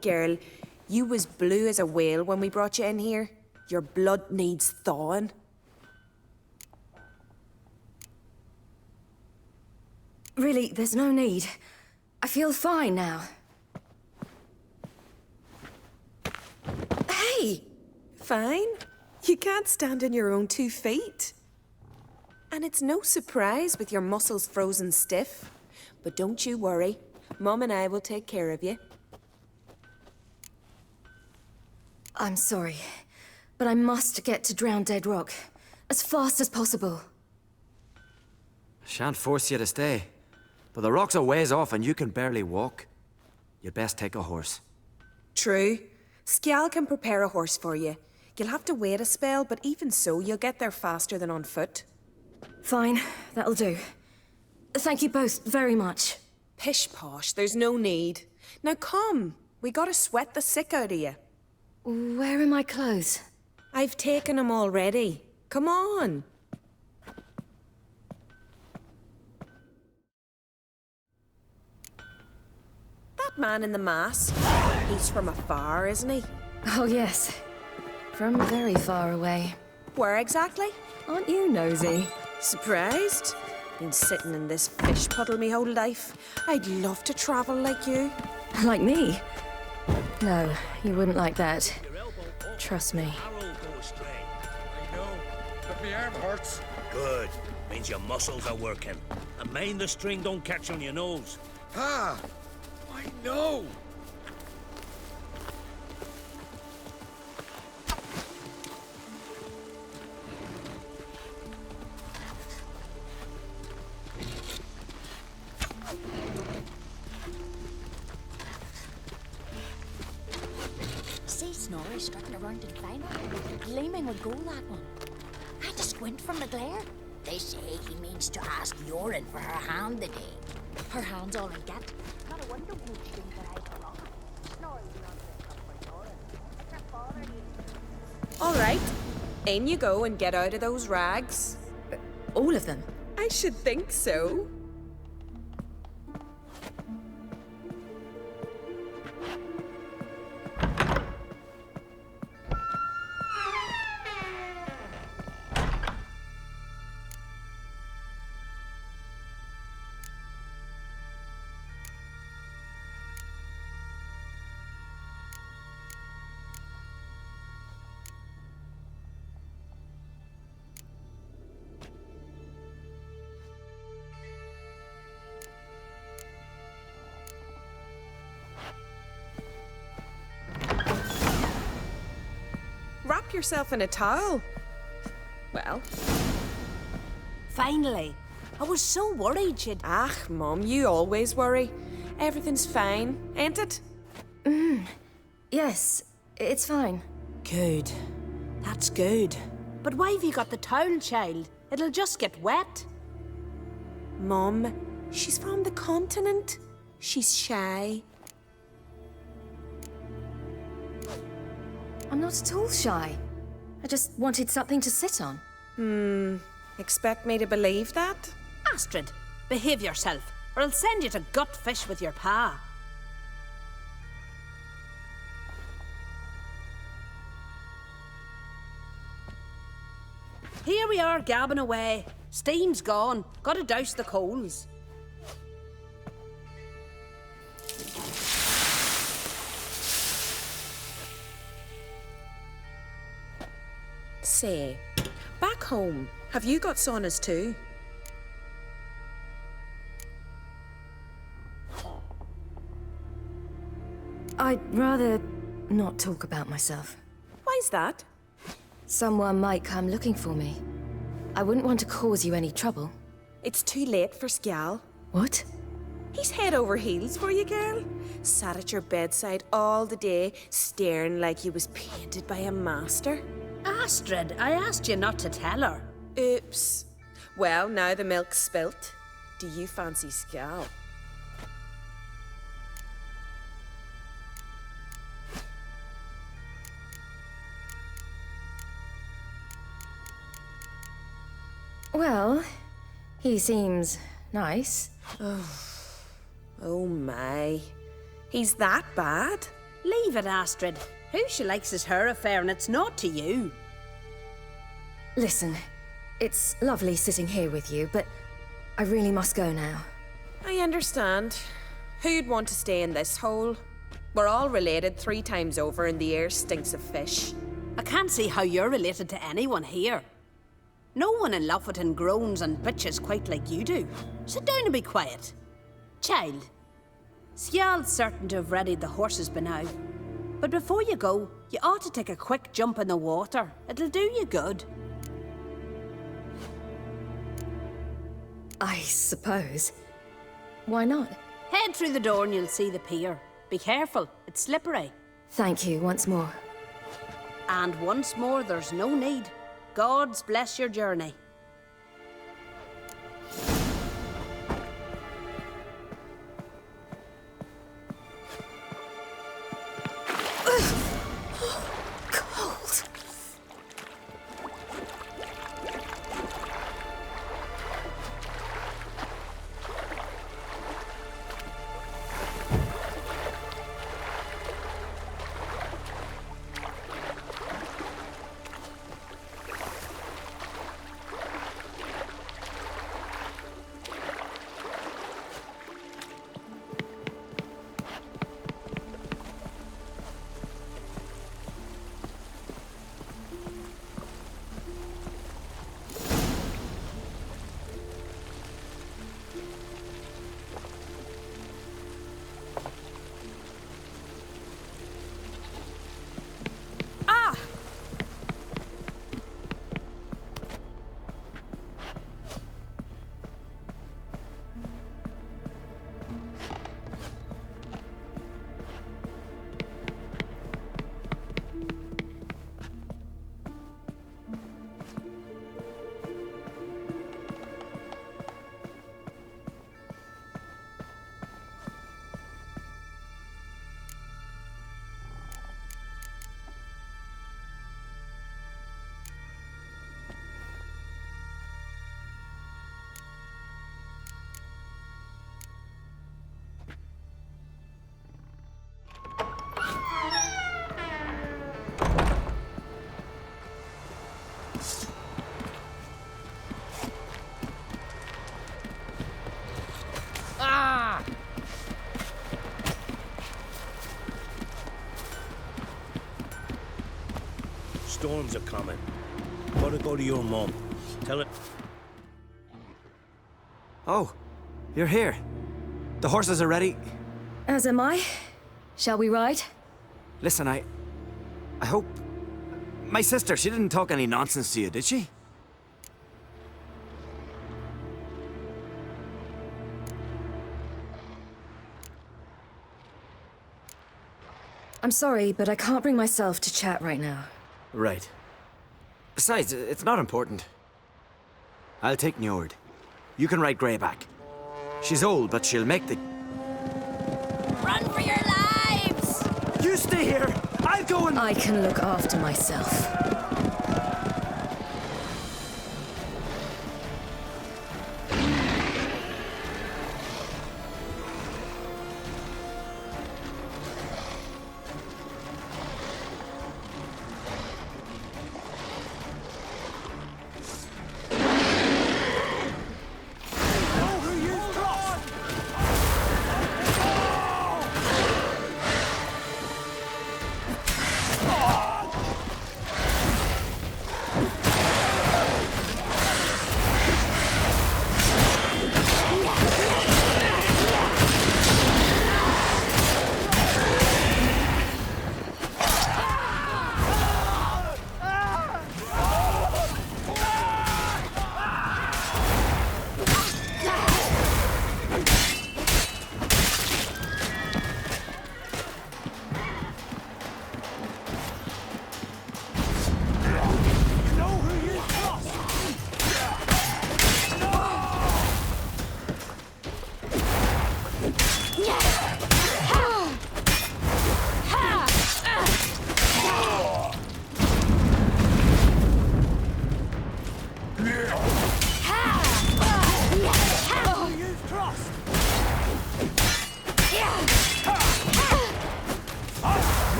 Girl, you was blue as a whale when we brought you in here. Your blood needs thawing. Really, there's no need. I feel fine now. Hey! Fine. You can't stand on your own 2 feet. And it's no surprise with your muscles frozen stiff. But don't you worry. Mum and I will take care of you. I'm sorry, but I must get to Drowned Dead Rock as fast as possible. Shan't force you to stay. But the rock's a ways off and you can barely walk. You'd best take a horse. True. Skjal can prepare a horse for you. You'll have to wait a spell, but even so, you'll get there faster than on foot. Fine, that'll do. Thank you both very much. Pish-posh, there's no need. Now come, we gotta sweat the sick out of you. Where are my clothes? I've taken them already. Come on. That man in the mask, he's from afar, isn't he? Oh yes, from very far away. Where exactly? Aren't you nosy? Surprised? Been sitting in this fish puddle me whole life. I'd love to travel like you. Like me? No, you wouldn't like that. Trust me. I know, but my arm hurts. Good. Means your muscles are working. And mind the string don't catch on your nose. Ah, I know. See Snorri strutting around in final? Gleaming would go that one. I had to squint from the glare. They say he means to ask Yoren for her hand today. Her hand's all in get. Not a wonder who think that I belong. Snorri's not there for Yoren. In you go and get out of those rags. All of them? I should think so. Wrap yourself in a towel. Well. Finally. I was so worried you'd... Ah, Mum, you always worry. Everything's fine, ain't it? Yes, it's fine. Good. That's good. But why have you got the towel, child? It'll just get wet. Mum, she's from the continent. She's shy. I'm not at all shy. I just wanted something to sit on. Expect me to believe that? Astrid, behave yourself, or I'll send you to gut fish with your pa. Here we are, gabbing away. Steam's gone. Gotta douse the coals. Say, back home, have you got saunas too? I'd rather not talk about myself. Why's that? Someone might come looking for me. I wouldn't want to cause you any trouble. It's too late for Skjal. What? He's head over heels for you, girl. Sat at your bedside all the day, staring like he was painted by a master. Astrid, I asked you not to tell her. Oops. Well, now the milk's spilt. Do you fancy Skjal? Well, he seems nice. Oh my. He's that bad? Leave it, Astrid. Who she likes is her affair, and it's not to you. Listen, it's lovely sitting here with you, but I really must go now. I understand. Who'd want to stay in this hole? We're all related 3 times over and the air stinks of fish. I can't see how you're related to anyone here. No one in Lufferton groans and bitches quite like you do. Sit down and be quiet. Child, Skjal's certain to have readied the horses by now. But before you go, you ought to take a quick jump in the water. It'll do you good. I suppose. Why not? Head through the door and you'll see the pier. Be careful, it's slippery. Thank you once more. And once more, there's no need. God's bless your journey. Cold. storms are coming. Gotta go to your mum. Tell it. Oh, you're here. The horses are ready. As am I. Shall we ride? Listen, I hope... My sister, she didn't talk any nonsense to you, did she? I'm sorry, but I can't bring myself to chat right now. Right. Besides, it's not important. I'll take Njord. You can ride Greyback. She's old, but she'll make the... Run for your lives! You stay here! I'll go and... I can look after myself.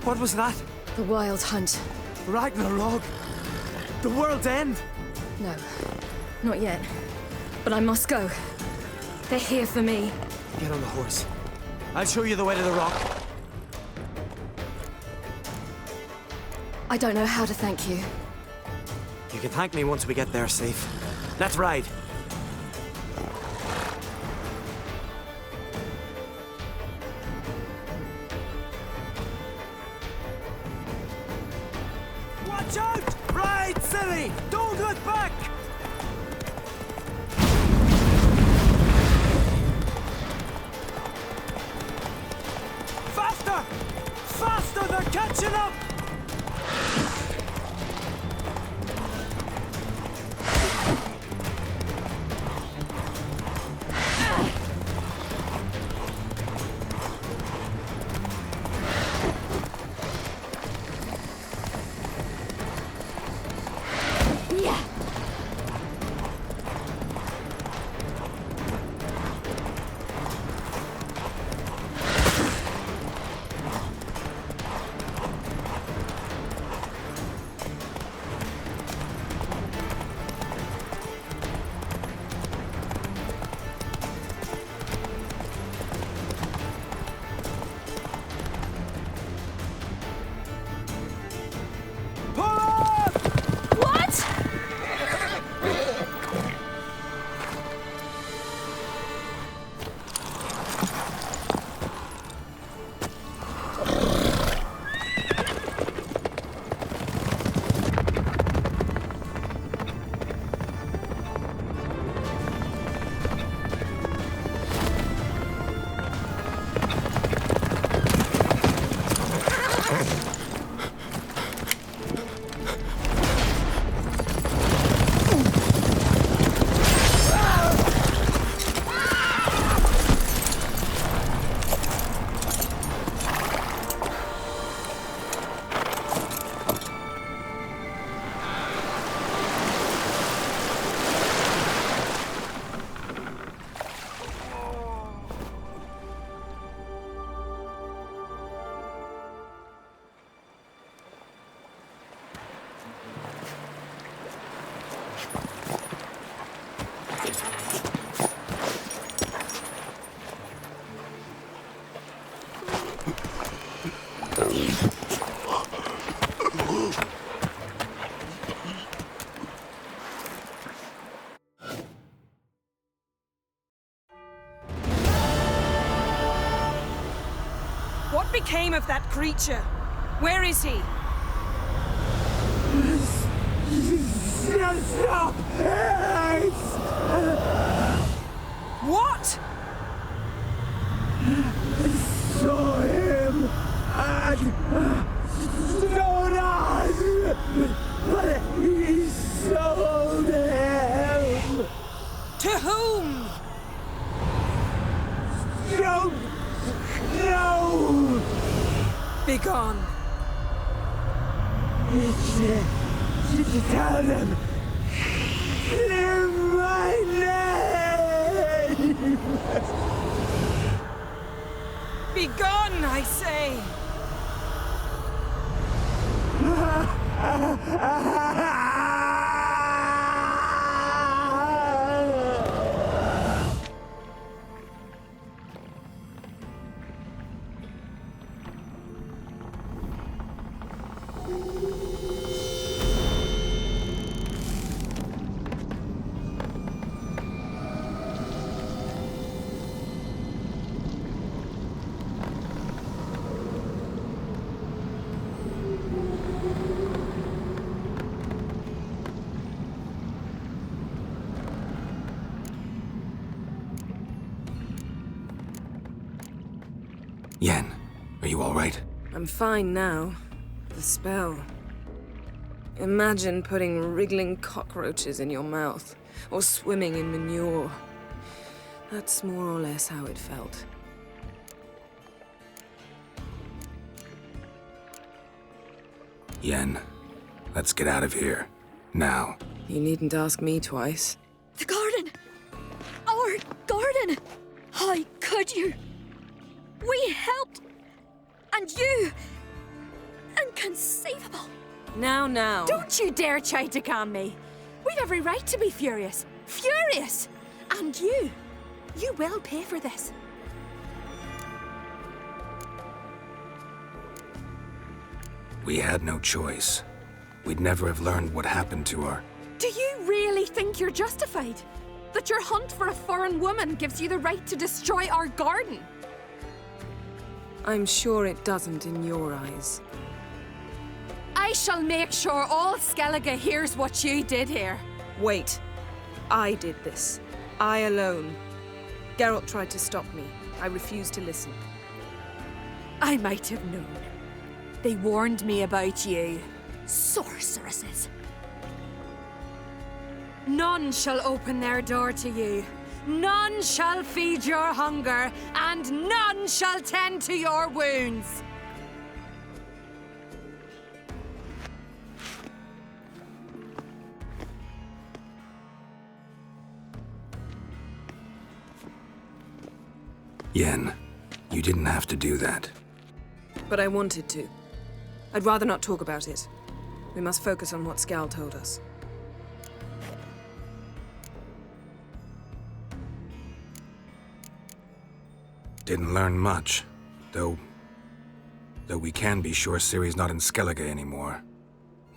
What was that? The Wild Hunt. Ragnarok? The world's end? No, not yet. But I must go. They're here for me. Get on the horse. I'll show you the way to the rock. I don't know how to thank you. You can thank me once we get there safe. Let's ride. Watch out! Ride, silly! Don't look back! Faster! Faster! They're catching up! became of that creature? Where is he? Stop! What? Saw him and Jonas, but he sold him. To whom? Don't know. Begone. Tell them. Clear my name. Begone, I say! Yen, are you all right? I'm fine now. The spell. Imagine putting wriggling cockroaches in your mouth, or swimming in manure. That's more or less how it felt. Yen, let's get out of here. Now. You needn't ask me twice. The garden! Our garden! How could you? We helped! And you! Inconceivable! Now. Don't you dare try to calm me. We've every right to be furious. Furious! And you will pay for this. We had no choice. We'd never have learned what happened to her. Do you really think you're justified? That your hunt for a foreign woman gives you the right to destroy our garden? I'm sure it doesn't in your eyes. I shall make sure all Skellige hears what you did here. Wait. I did this. I alone. Geralt tried to stop me. I refused to listen. I might have known. They warned me about you. Sorceresses. None shall open their door to you. None shall feed your hunger, and none shall tend to your wounds. Yen, you didn't have to do that. But I wanted to. I'd rather not talk about it. We must focus on what Skal told us. Didn't learn much, though we can be sure Ciri's not in Skellige anymore.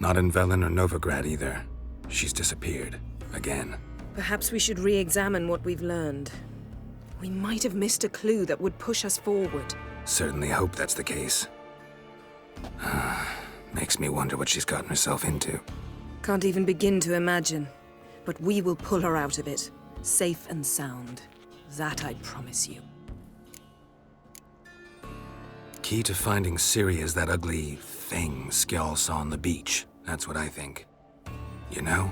Not in Velen or Novigrad either. She's disappeared. Again. Perhaps we should re-examine what we've learned. We might have missed a clue that would push us forward. Certainly hope that's the case. Makes me wonder what she's gotten herself into. Can't even begin to imagine. But we will pull her out of it. Safe and sound. That I promise you. Key to finding Ciri is that ugly thing Skjall saw on the beach. That's what I think. You know,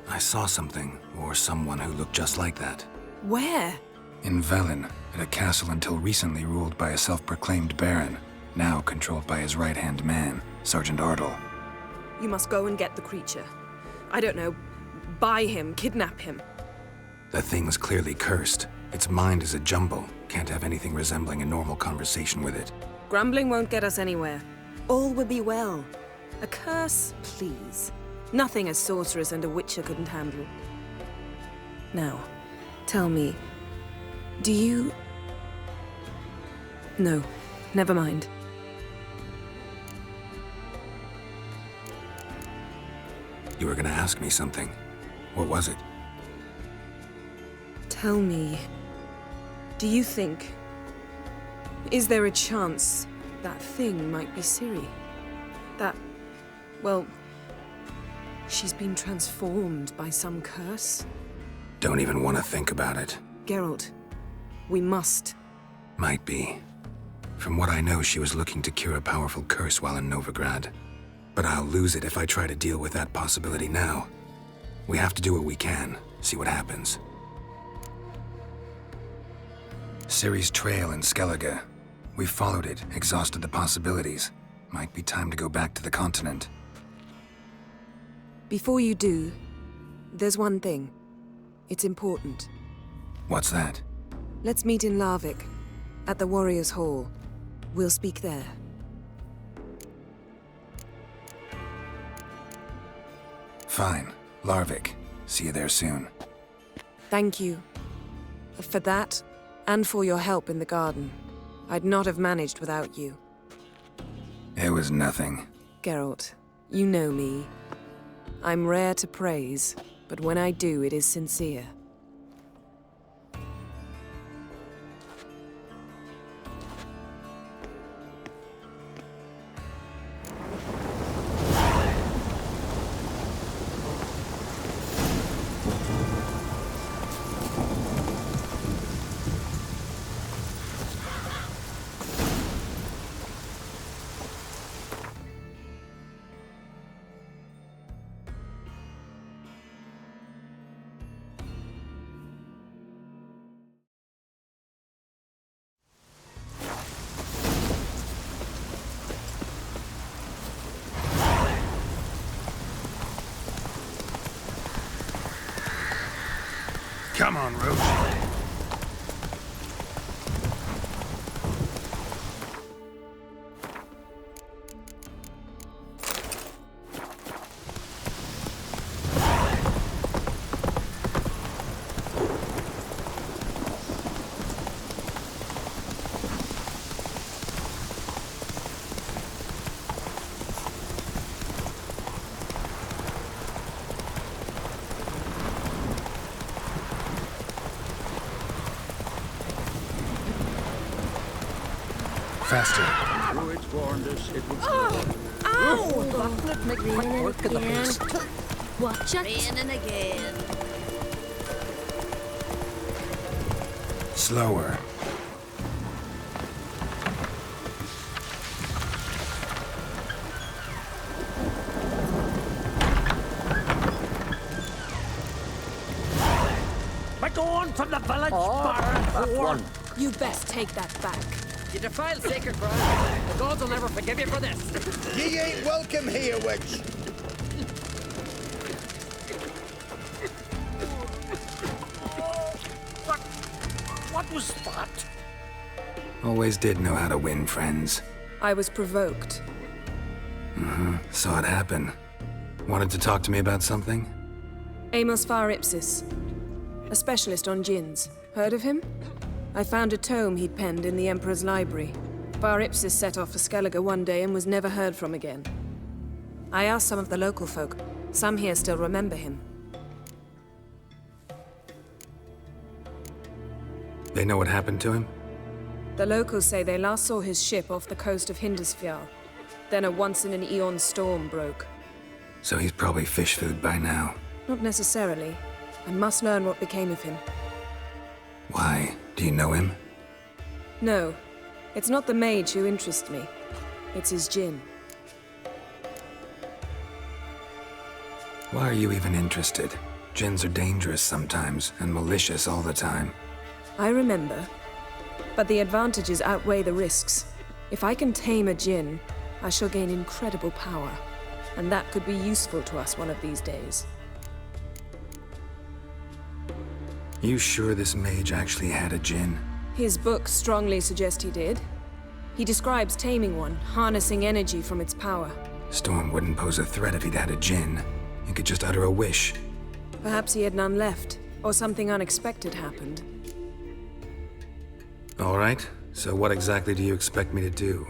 I saw something, or someone who looked just like that. Where? In Velen, at a castle until recently ruled by a self-proclaimed baron, now controlled by his right-hand man, Sergeant Ardle. You must go and get the creature. I don't know, buy him, kidnap him. The thing's clearly cursed. Its mind is a jumble. Can't have anything resembling a normal conversation with it. Grumbling won't get us anywhere. All will be well. A curse, please. Nothing a sorceress and a witcher couldn't handle. Now, tell me, do you... No, never mind. You were gonna ask me something. What was it? Tell me, do you think... Is there a chance that thing might be Ciri. That... well... she's been transformed by some curse. Don't even want to think about it. Geralt, we must. Might be. From what I know, she was looking to cure a powerful curse while in Novigrad. But I'll lose it if I try to deal with that possibility now. We have to do what we can, see what happens. Ciri's trail in Skellige. We followed it, exhausted the possibilities. Might be time to go back to the continent. Before you do, there's one thing. It's important. What's that? Let's meet in Larvik, at the Warriors' Hall. We'll speak there. Fine. Larvik. See you there soon. Thank you. For that, and for your help in the garden. I'd not have managed without you. It was nothing. Geralt, you know me. I'm rare to praise, but when I do, it is sincere. Come on, Roach. Faster. Druids warned us it would... Ow! Let me quick work of the beast. Watch it. Raining again. Slower. We're going from the village, Baron. One. You best take that back. You defile sacred ground. The gods will never forgive you for this. Ye ain't welcome here, witch. What was that? Always did know how to win, friends. I was provoked. Saw it happen. Wanted to talk to me about something? Amos Far Ipsis, a specialist on djinns. Heard of him? I found a tome he'd penned in the Emperor's library. Far Ipsis set off for Skellige one day and was never heard from again. I asked some of the local folk. Some here still remember him. They know what happened to him? The locals say they last saw his ship off the coast of Hindisfjall. Then a once-in-an-eon storm broke. So he's probably fish food by now. Not necessarily. I must learn what became of him. Why? Do you know him? No. It's not the mage who interests me. It's his djinn. Why are you even interested? Djinns are dangerous sometimes, and malicious all the time. I remember. But the advantages outweigh the risks. If I can tame a djinn, I shall gain incredible power. And that could be useful to us one of these days. You sure this mage actually had a djinn? His books strongly suggest he did. He describes taming one, harnessing energy from its power. Storm wouldn't pose a threat if he'd had a djinn. He could just utter a wish. Perhaps he had none left, or something unexpected happened. All right, so what exactly do you expect me to do?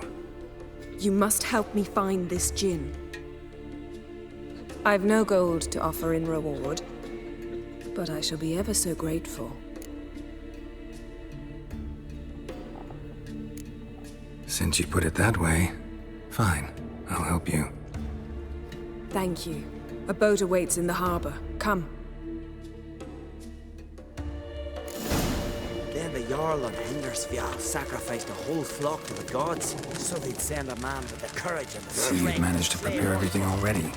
You must help me find this djinn. I've no gold to offer in reward, but I shall be ever so grateful. Since you put it that way, fine. I'll help you. Thank you. A boat awaits in the harbor. Come. Then the Jarl on Hindersfjall sacrificed a whole flock to the gods, so they'd send a man with the courage and the So strength. you've managed to prepare everything already.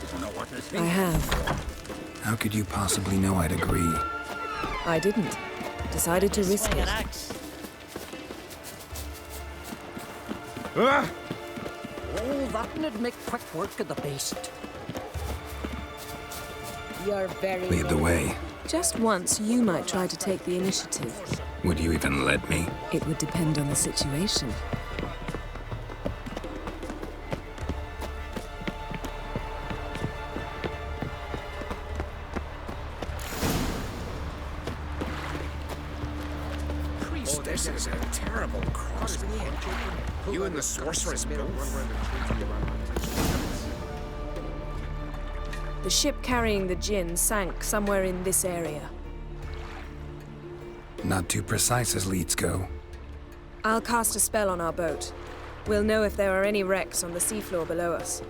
I have. How could you possibly know I'd agree? I didn't. Decided to risk it. Oh, that'd make quick work of the beast. You're very Lead the way. Just once, you might try to take the initiative. Would you even let me? It would depend on the situation. Oh, this is a terrible crossroad. You and the sorceress both. The ship carrying the gin sank somewhere in this area. Not too precise as leads go. I'll cast a spell on our boat. We'll know if there are any wrecks on the seafloor below us.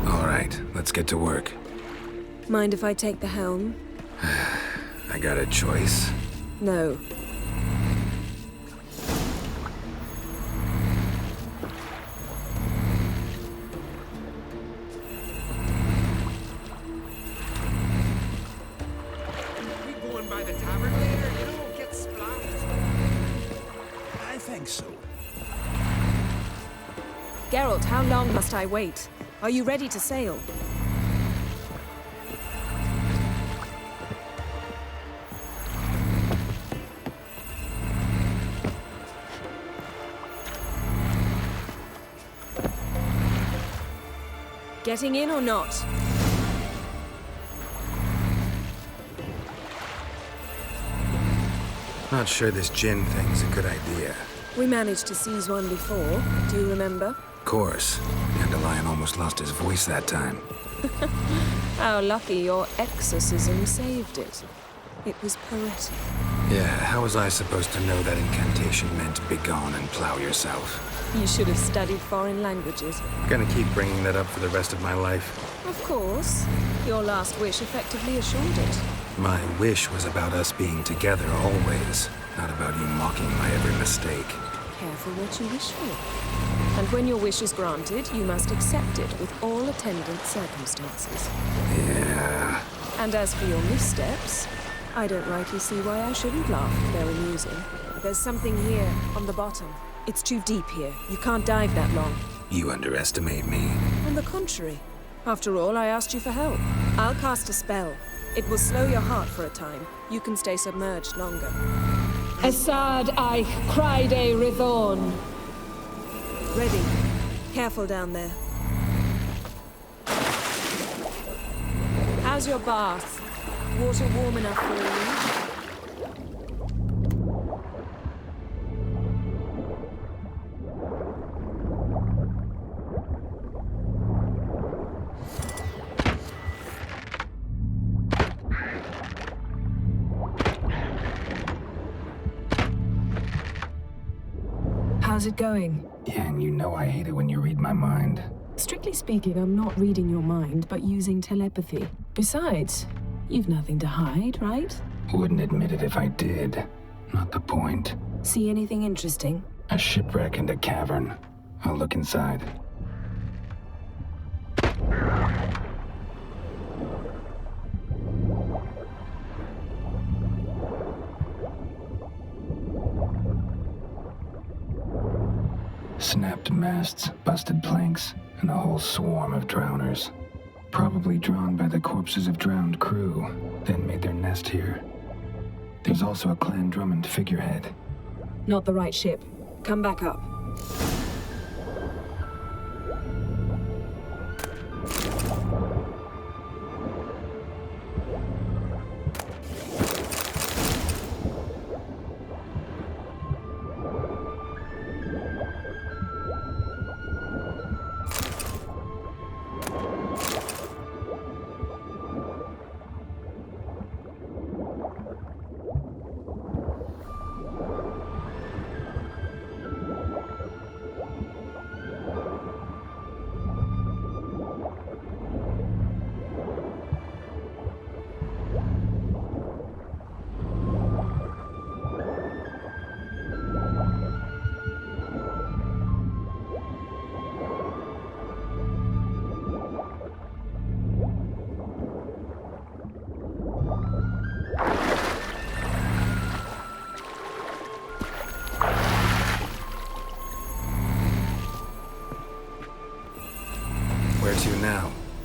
All right, let's get to work. Mind if I take the helm? I got a choice. No. We going by the tavern later? You don't get splashed. I think so. Geralt, how long must I wait? Are you ready to sail? Getting in or not? Not sure this gin thing's a good idea. We managed to seize one before. Do you remember? Of course. Dandelion almost lost his voice that time. How lucky your exorcism saved it. It was poetic. Yeah, how was I supposed to know that incantation meant begone and plow yourself? You should have studied foreign languages. Gonna keep bringing that up for the rest of my life. Of course. Your last wish effectively assured it. My wish was about us being together always, not about you mocking my every mistake. Careful what you wish for. And when your wish is granted, you must accept it with all attendant circumstances. Yeah. And as for your missteps, I don't rightly see why I shouldn't laugh if they're amusing. There's something here, on the bottom. It's too deep here. You can't dive that long. You underestimate me. On the contrary. After all, I asked you for help. I'll cast a spell. It will slow your heart for a time. You can stay submerged longer. Assad I cried a Rithorn. Ready. Careful down there. How's your bath? Water warm enough for you? How's it going? Yeah, and you know I hate it when you read my mind. Strictly speaking, I'm not reading your mind, but using telepathy. Besides, you've nothing to hide, right? Wouldn't admit it if I did. Not the point. See anything interesting? A shipwreck and a cavern. I'll look inside. Snapped masts, busted planks, and a whole swarm of drowners. Probably drawn by the corpses of drowned crew, then made their nest here. There's also a Clan Drummond figurehead. Not the right ship. Come back up.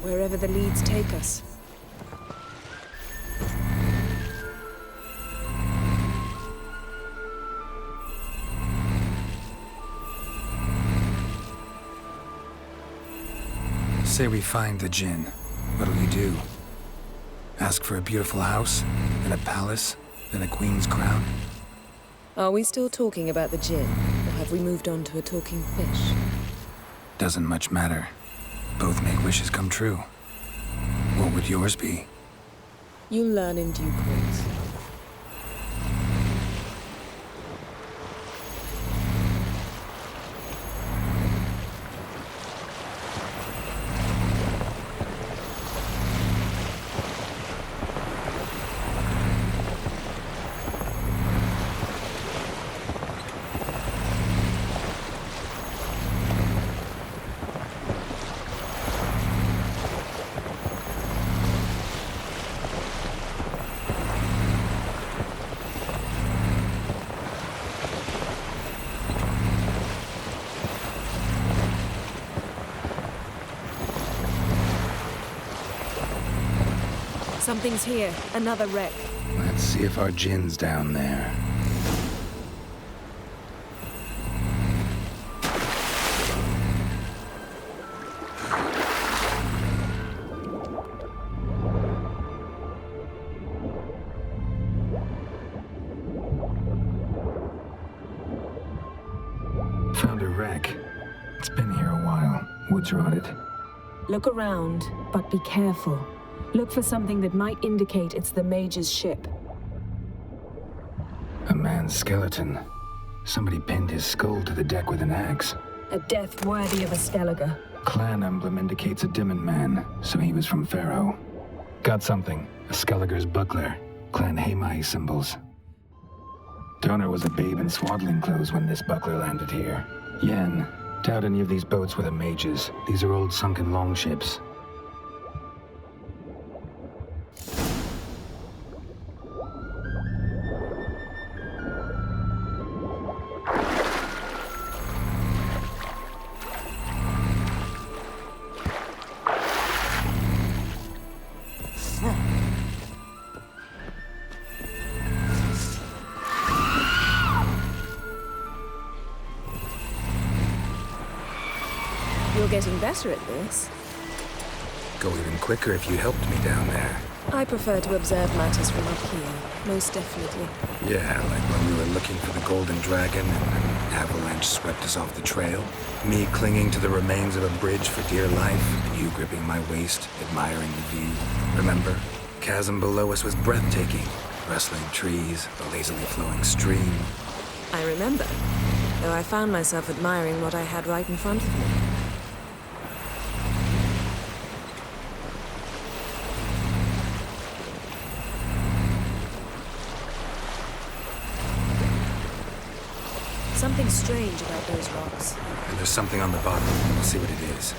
wherever the leads take us. Say we find the Jinn. What'll you do? Ask for a beautiful house, then a palace, then a queen's crown? Are we still talking about the Jinn, or have we moved on to a talking fish? Doesn't much matter. Both make wishes come true. What would yours be? You'll learn in due course. Something's here. Another wreck. Let's see if our Jinn's down there. Found a wreck. It's been here a while. Woods rotted. Look around, but be careful. Look for something that might indicate it's the Mage's ship. A man's skeleton. Somebody pinned his skull to the deck with an axe. A death worthy of a Skellige. Clan emblem indicates a Dimmen man, so he was from Pharaoh. Got something. A Skellige's buckler. Clan Hamai symbols. Donor was a babe in swaddling clothes when this buckler landed here. Yen, doubt any of these boats were the Mage's. These are old sunken longships. You're getting better at this. Go even quicker if you helped me down there. I prefer to observe matters from up here, most definitely. Yeah, like when we were looking for the Golden Dragon and an avalanche swept us off the trail. Me clinging to the remains of a bridge for dear life, and you gripping my waist, admiring the view. Remember? Chasm below us was breathtaking. Rustling trees, a lazily flowing stream. I remember, though I found myself admiring what I had right in front of me. Something strange about those rocks. And there's something on the bottom. We'll see what it is.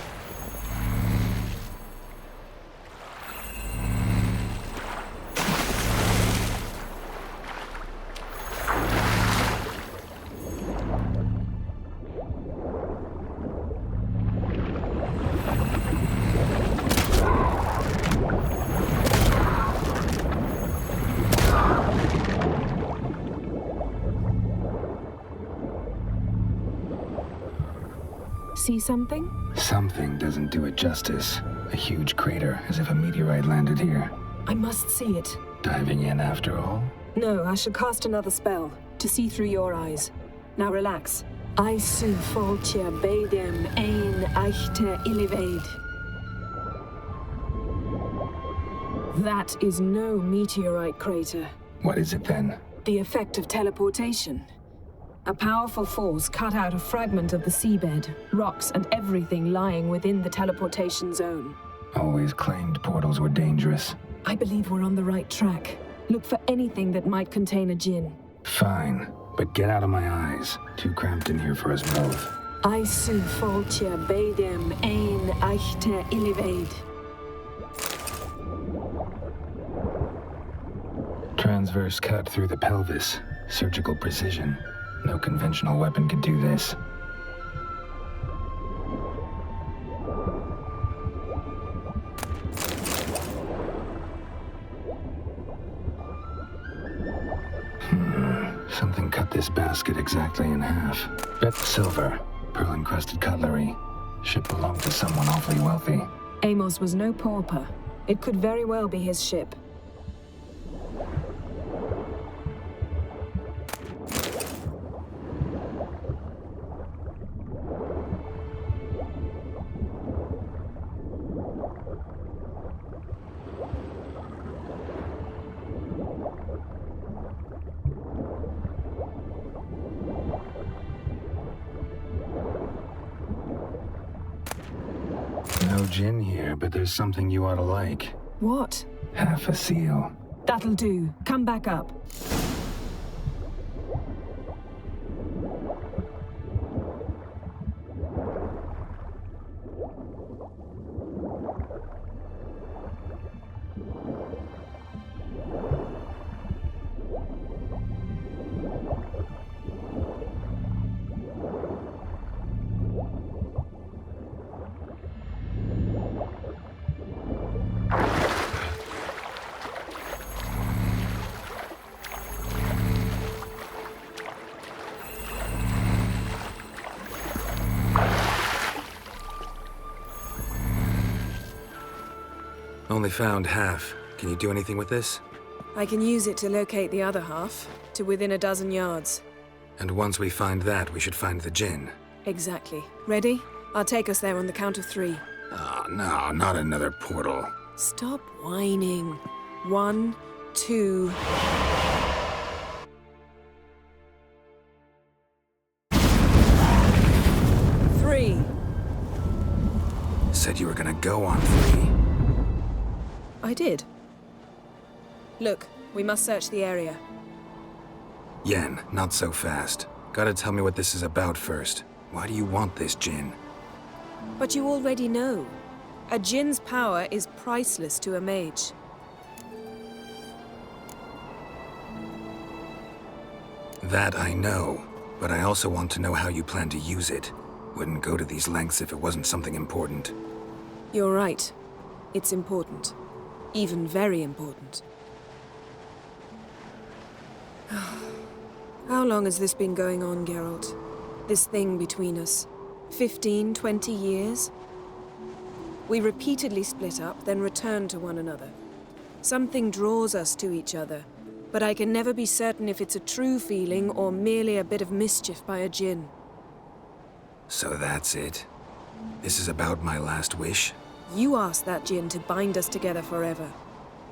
See something? Something doesn't do it justice. A huge crater, as if a meteorite landed here. I must see it. Diving in after all? No, I shall cast another spell, to see through your eyes. Now relax. I su foltje bedem ein echte illiveid. That is no meteorite crater. What is it then? The effect of teleportation. A powerful force cut out a fragment of the seabed, rocks and everything lying within the teleportation zone. Always claimed portals were dangerous. I believe we're on the right track. Look for anything that might contain a Jinn. Fine, but get out of my eyes. Too cramped in here for us both. I su foltje bedem ein echte illiveid. Transverse cut through the pelvis. Surgical precision. No conventional weapon could do this. Something cut this basket exactly in half. Bet silver, pearl-encrusted cutlery. Ship belonged to someone awfully wealthy. Amos was no pauper. It could very well be his ship. No gin here, but there's something you ought to like. What? Half a seal. That'll do. Come back up. Only found half. Can you do anything with this? I can use it to locate the other half, to within a dozen yards. And once we find that, we should find the gin. Exactly. Ready? I'll take us there on the count of 3. Oh, no, not another portal. Stop whining. 1, 2... Three. Said you were gonna go on 3. I did. Look, we must search the area. Yen, not so fast. Gotta tell me what this is about first. Why do you want this gin? But you already know. A djinn's power is priceless to a mage. That I know, but I also want to know how you plan to use it. Wouldn't go to these lengths if it wasn't something important. You're right. It's important. Even very important. How long has this been going on, Geralt? This thing between us? 15, 20 years? We repeatedly split up, then return to one another. Something draws us to each other, but I can never be certain if it's a true feeling or merely a bit of mischief by a djinn. So that's it? This is about my last wish? You asked that djinn to bind us together forever.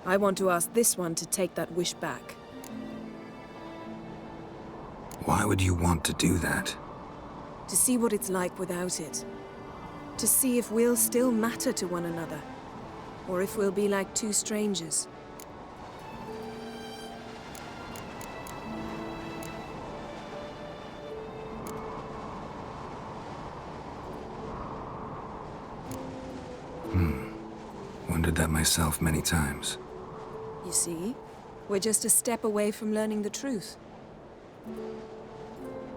I want to ask this one to take that wish back. Why would you want to do that? To see what it's like without it. To see if we'll still matter to one another. Or if we'll be like two strangers. Wondered that myself many times. You see? We're just a step away from learning the truth.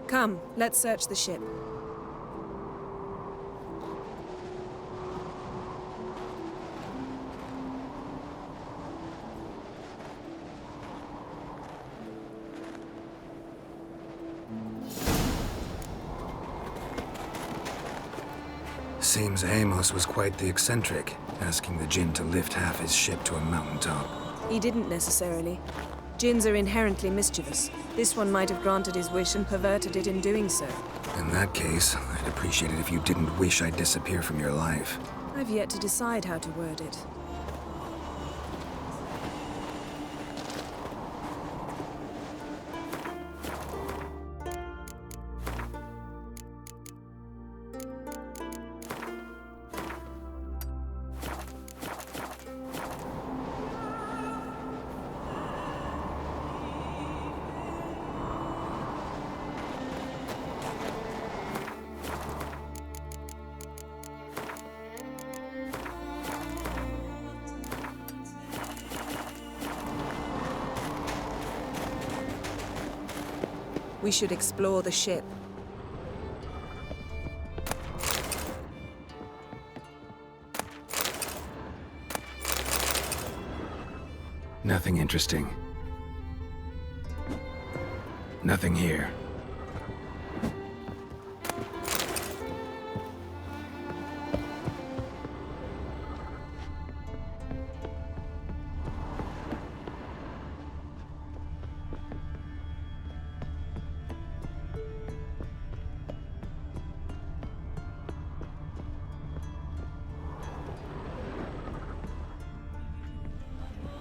Come, let's search the ship. Seems Amos was quite the eccentric, asking the djinn to lift half his ship to a mountaintop. He didn't necessarily. Djinns are inherently mischievous. This one might have granted his wish and perverted it in doing so. In that case, I'd appreciate it if you didn't wish I'd disappear from your life. I've yet to decide how to word it. We should explore the ship. Nothing interesting. Nothing here.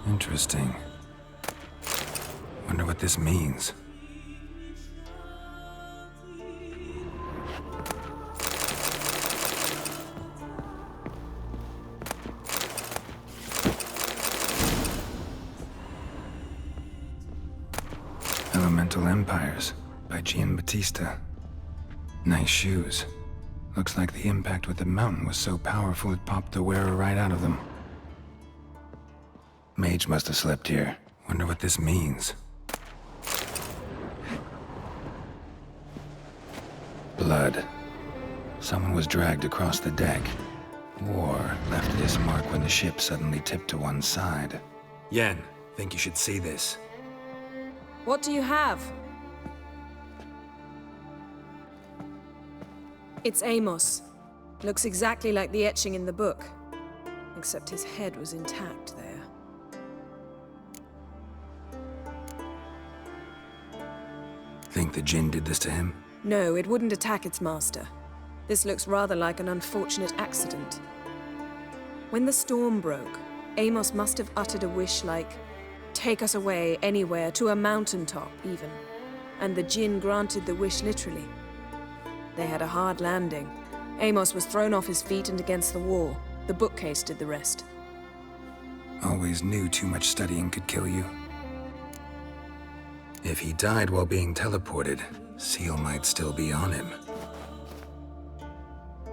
Interesting. Wonder what this means. Elemental Empires by Giambattista. Nice shoes. Looks like the impact with the mountain was so powerful it popped the wearer right out of them. Mage must have slept here. Wonder what this means. Blood. Someone was dragged across the deck. War left this mark when the ship suddenly tipped to one side. Yen, think you should see this. What do you have? It's Amos. Looks exactly like the etching in the book. Except his head was intact there. Think the Jinn did this to him? No, it wouldn't attack its master. This looks rather like an unfortunate accident. When the storm broke, Amos must have uttered a wish like, "Take us away, anywhere, to a mountaintop, even." And the Jinn granted the wish literally. They had a hard landing. Amos was thrown off his feet and against the wall. The bookcase did the rest. Always knew too much studying could kill you. If he died while being teleported, Seal might still be on him.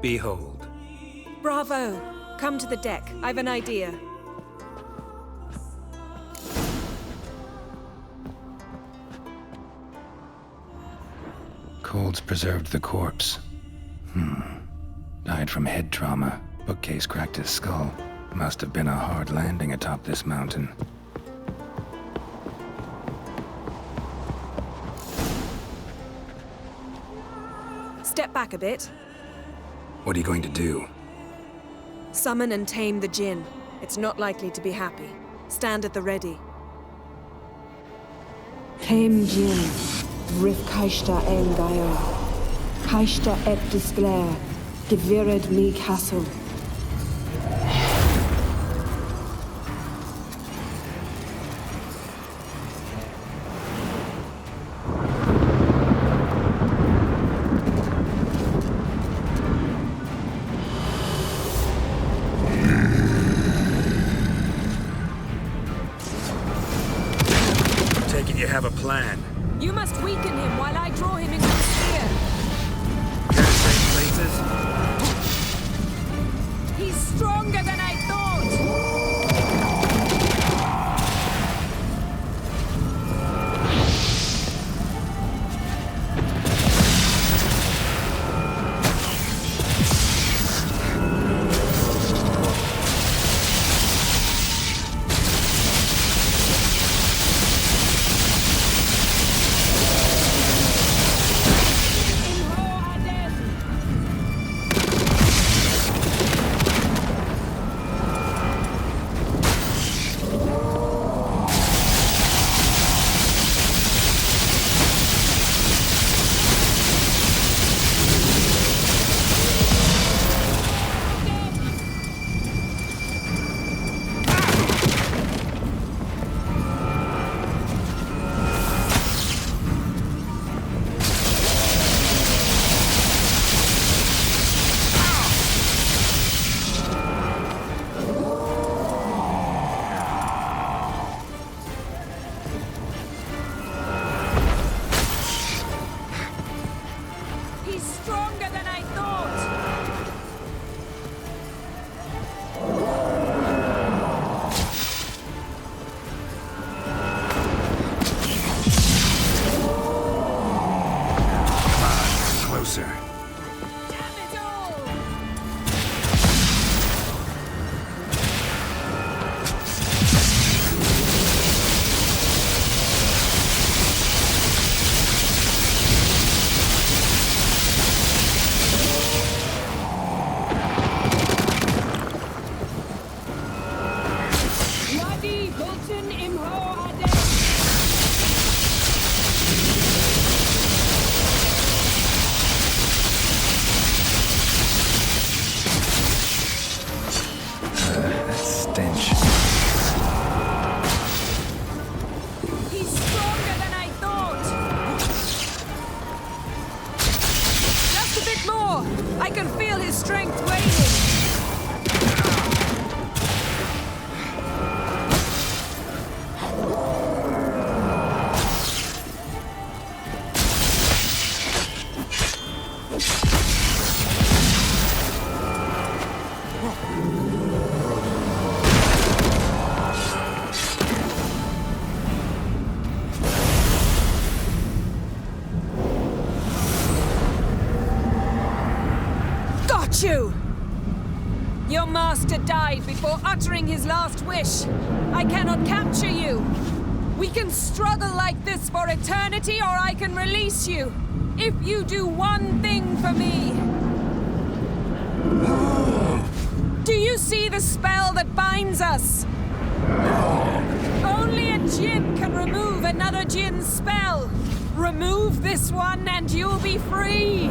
Behold. Bravo! Come to the deck. I've an idea. Cold's preserved the corpse. Died from head trauma. Bookcase cracked his skull. Must have been a hard landing atop this mountain. Step back a bit. What are you going to do? Summon and tame the Jinn. It's not likely to be happy. Stand at the ready. Tame Jinn, Rif Kaishta El Gaia, Kaishta et Disglair, Devired Mi Castle. You have a plan. You must weaken him while I draw him into the sphere. Care to trade places? He's stronger than I thought! stench. He's stronger than I thought! Just a bit more! I can feel his strength waning! Your master died before uttering his last wish. I cannot capture you. We can struggle like this for eternity, or I can release you. If you do one thing for me. Do you see the spell that binds us? Only a djinn can remove another djinn's spell. Remove this one and you'll be free.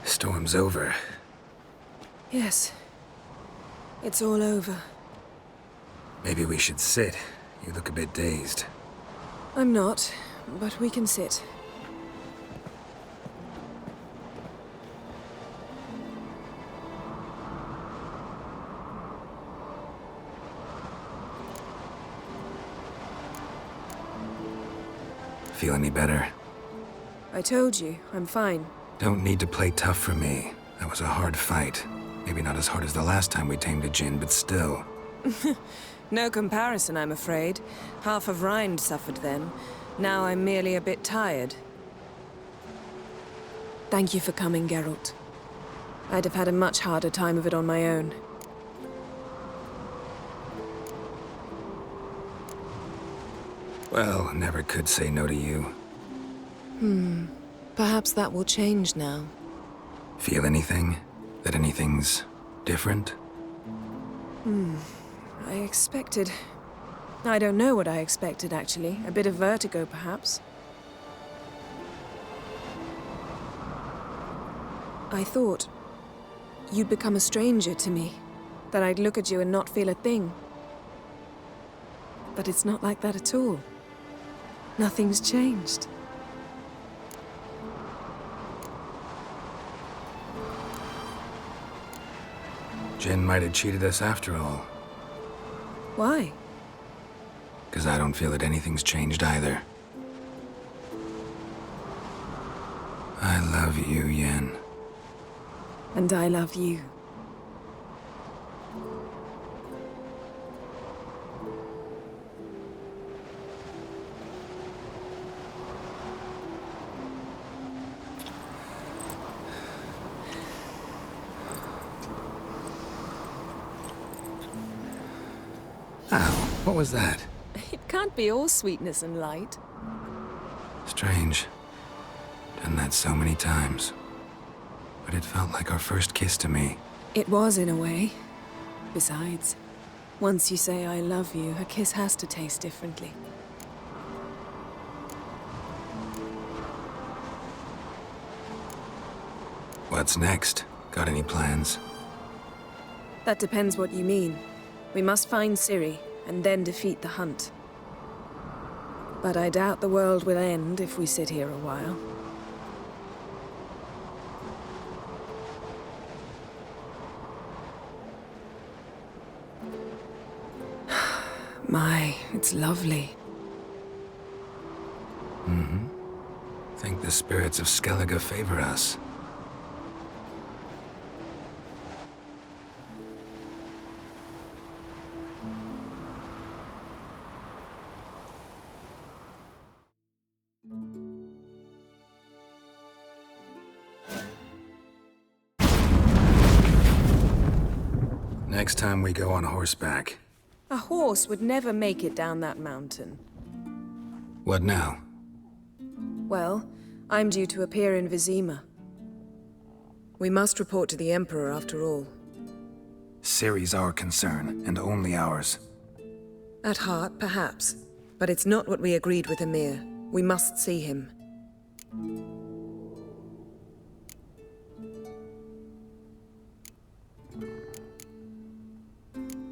Storm's over. Yes. It's all over. Maybe we should sit. You look a bit dazed. I'm not, but we can sit. Feel any better? I told you, I'm fine. Don't need to play tough for me. That was a hard fight. Maybe not as hard as the last time we tamed a djinn, but still. No comparison, I'm afraid. Half of Rind suffered then. Now I'm merely a bit tired. Thank you for coming, Geralt. I'd have had a much harder time of it on my own. Well, never could say no to you. Perhaps that will change now. Feel anything? That anything's different? I expected... I don't know what I expected, actually. A bit of vertigo, perhaps. I thought you'd become a stranger to me. That I'd look at you and not feel a thing. But it's not like that at all. Nothing's changed. Jinn might have cheated us after all. Why? 'Cause I don't feel that anything's changed either. I love you, Yen. And I love you. Ow, what was that? It can't be all sweetness and light. Strange. Done that so many times. But it felt like our first kiss to me. It was, in a way. Besides, once you say I love you, a kiss has to taste differently. What's next? Got any plans? That depends what you mean. We must find Ciri, and then defeat the hunt. But I doubt the world will end if we sit here a while. My, it's lovely. Think the spirits of Skellige favor us. Next time we go on horseback. A horse would never make it down that mountain. What now? Well, I'm due to appear in Vizima. We must report to the Emperor after all. Ciri's our concern, and only ours. At heart, perhaps. But it's not what we agreed with Emir. We must see him.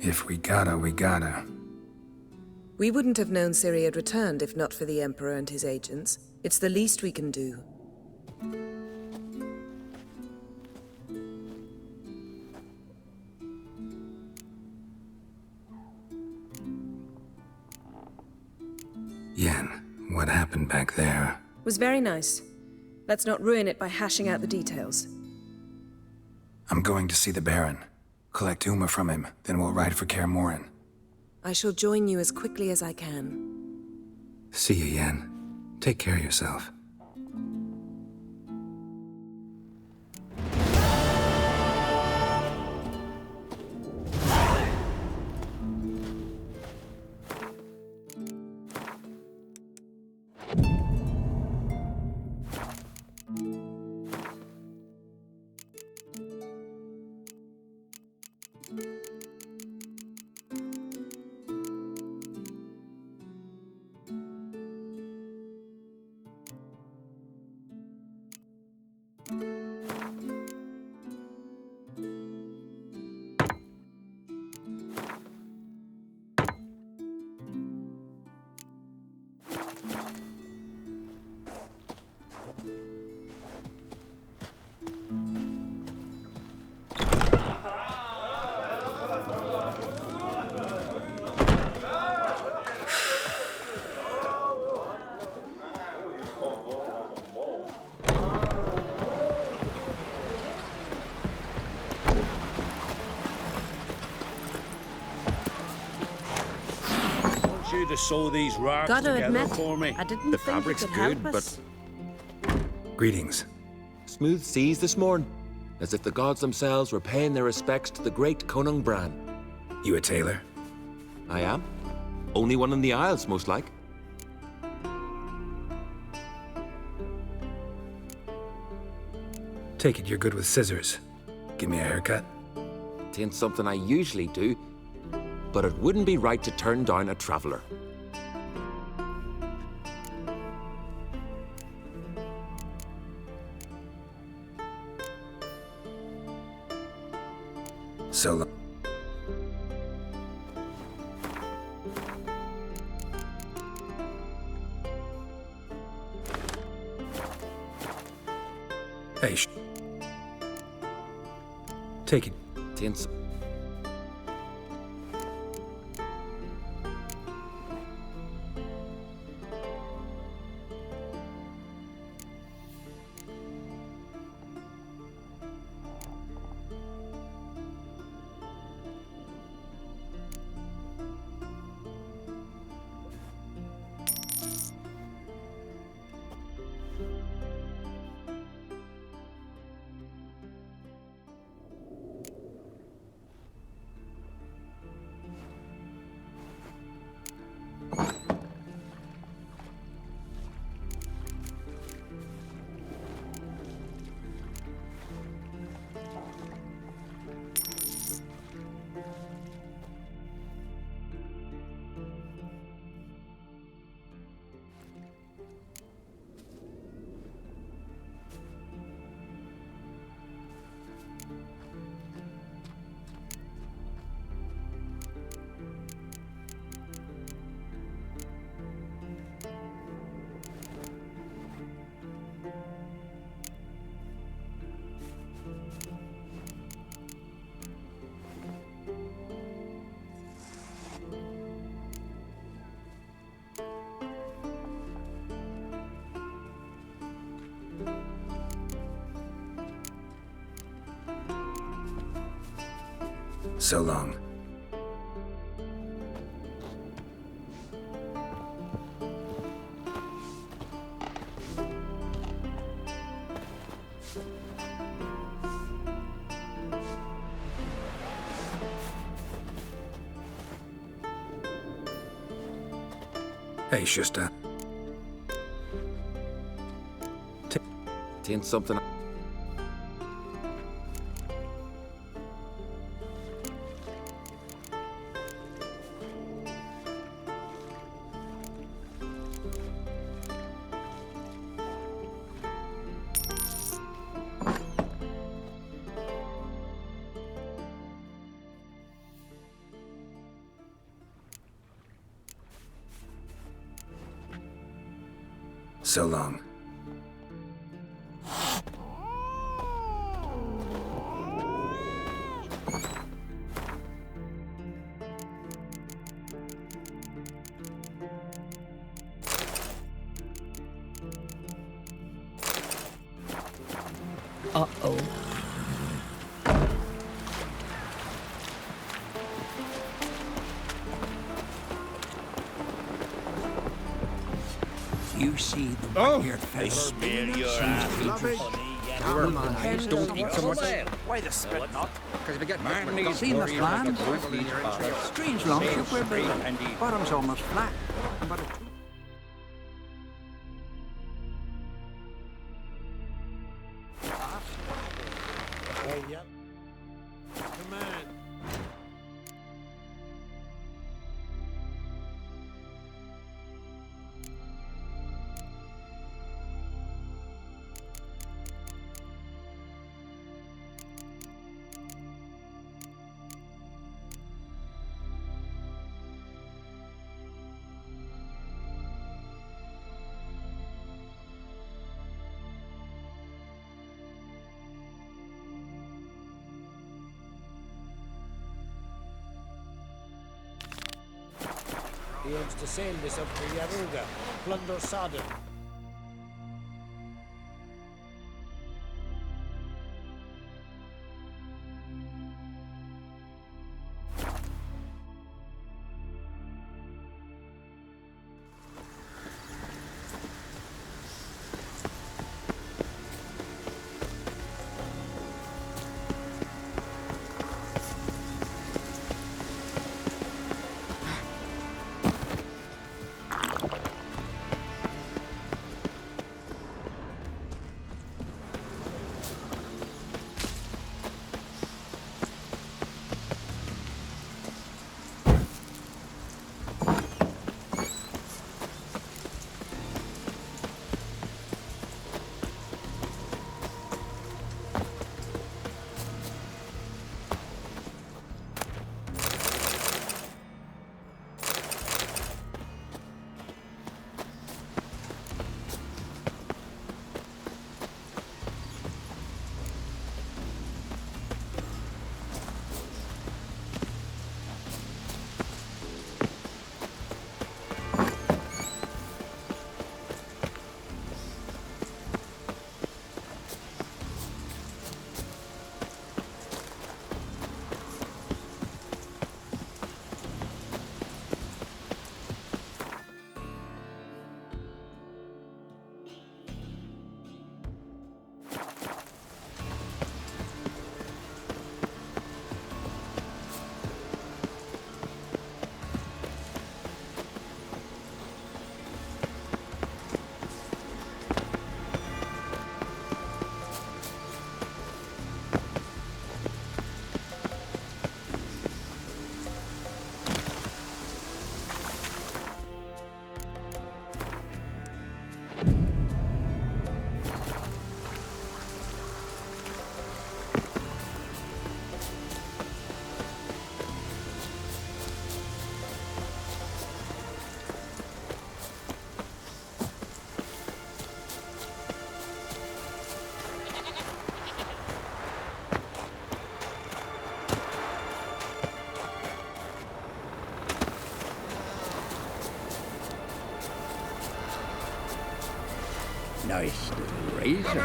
If we gotta, we gotta. We wouldn't have known Ciri had returned if not for the Emperor and his agents. It's the least we can do. Yen, what happened back there? Was very nice. Let's not ruin it by hashing out the details. I'm going to see the Baron. Collect Uma from him, then we'll ride for Kaer Morhen. I shall join you as quickly as I can. See you, Yen. Take care of yourself. You to sew these rags Gotta together admit, for me. I didn't The think fabric's you could good, help us. Greetings. Smooth seas this morn, as if the gods themselves were paying their respects to the great Conung Bran. You a tailor? I am. Only one in the Isles, most like. Take it you're good with scissors. Give me a haircut. Tain't something I usually do, but it wouldn't be right to turn down a traveller. So long. Hey, take it. Tain't. So long. Hey, sister. Tain't something. So long. Uh-oh. You see the white-haired fellow? Spare your ass. Don't eat so much. Why the spit not? Because we get seen this land. Strange longship we're building. Bottom's almost flat. But a Yep. Come on. He aims to sail this up to Yaruga, plunder Sodom. nice little razor.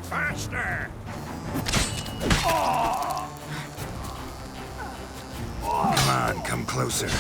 Faster! Come on, come closer.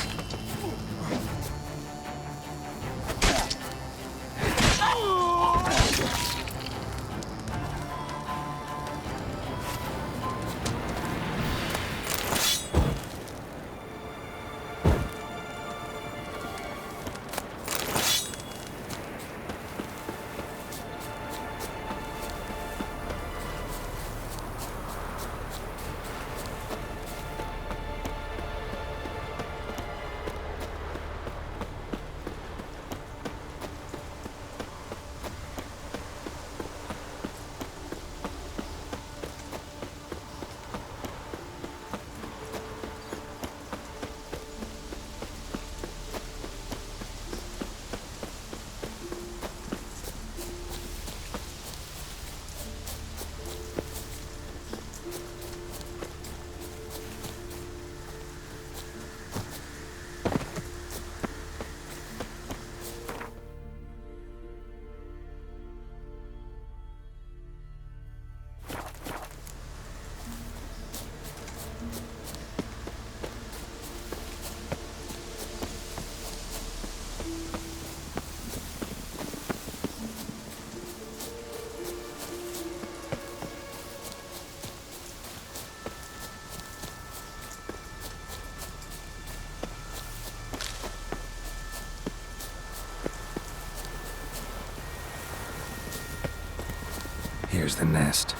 Here's the nest.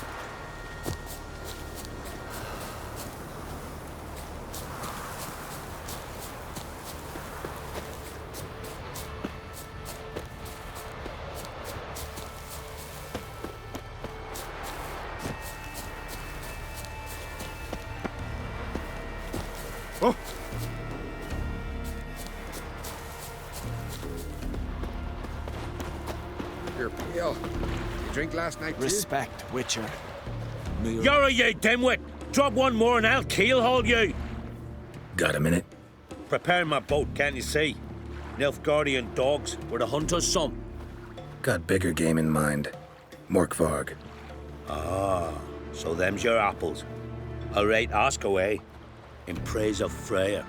Oh! Here, Peel. You drink last night, too? Respect, Witcher. You're a ye dimwit! Drop one more and I'll keelhaul you! Got a minute? Preparing my boat, can't you see? Nilfgaardian dogs were the hunters' some. Got bigger game in mind. Morkvarg. Ah, so them's your apples. All right, ask away. In praise of Freya.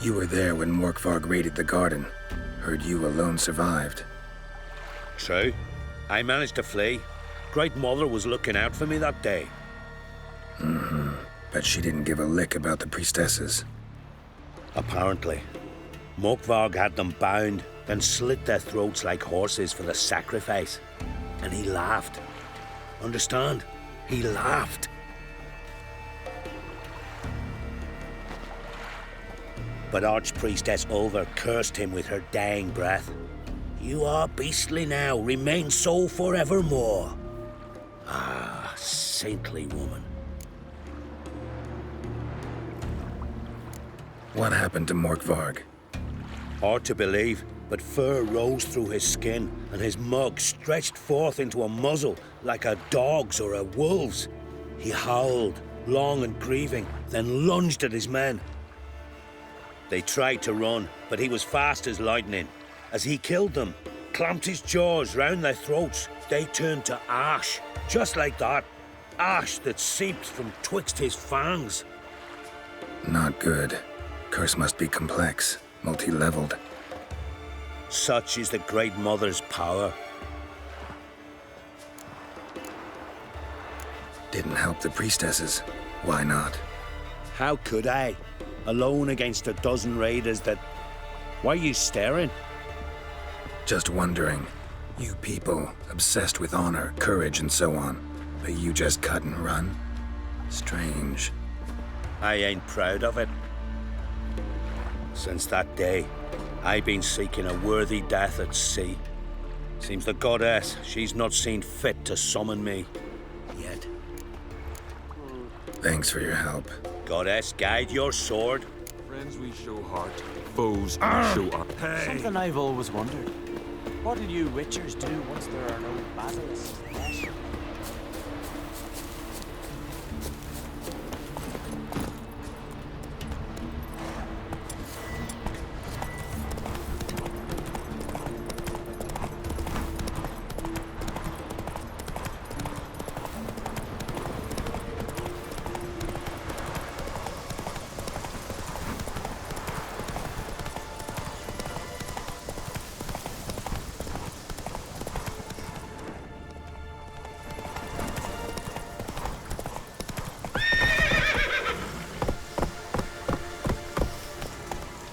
You were there when Morkvarg raided the garden. Heard you alone survived. True. I managed to flee. Great Mother was looking out for me that day. Mm-hmm. But she didn't give a lick about the priestesses. Apparently. Morkvarg had them bound, then slit their throats like horses for the sacrifice. And he laughed. Understand? He laughed. But Archpriestess Ulver cursed him with her dying breath. You are beastly now, remain so forevermore. Ah, saintly woman. What happened to Morkvarg? Hard to believe, but fur rose through his skin, and his mug stretched forth into a muzzle like a dog's or a wolf's. He howled, long and grieving, then lunged at his men. They tried to run, but he was fast as lightning. As he killed them, clamped his jaws round their throats, they turned to ash, just like that. Ash that seeped from twixt his fangs. Not good. Curse must be complex, multi-leveled. Such is the Great Mother's power. Didn't help the priestesses. Why not? How could I? Alone against a dozen raiders that... Why are you staring? Just wondering. You people, obsessed with honor, courage, and so on. But you just cut and run? Strange. I ain't proud of it. Since that day, I've been seeking a worthy death at sea. Seems the goddess, she's not seen fit to summon me. Yet. Thanks for your help. Goddess, guide your sword. Friends we show heart, foes we show up. Hey. Something I've always wondered. What do you Witchers do once there are no basilisks left?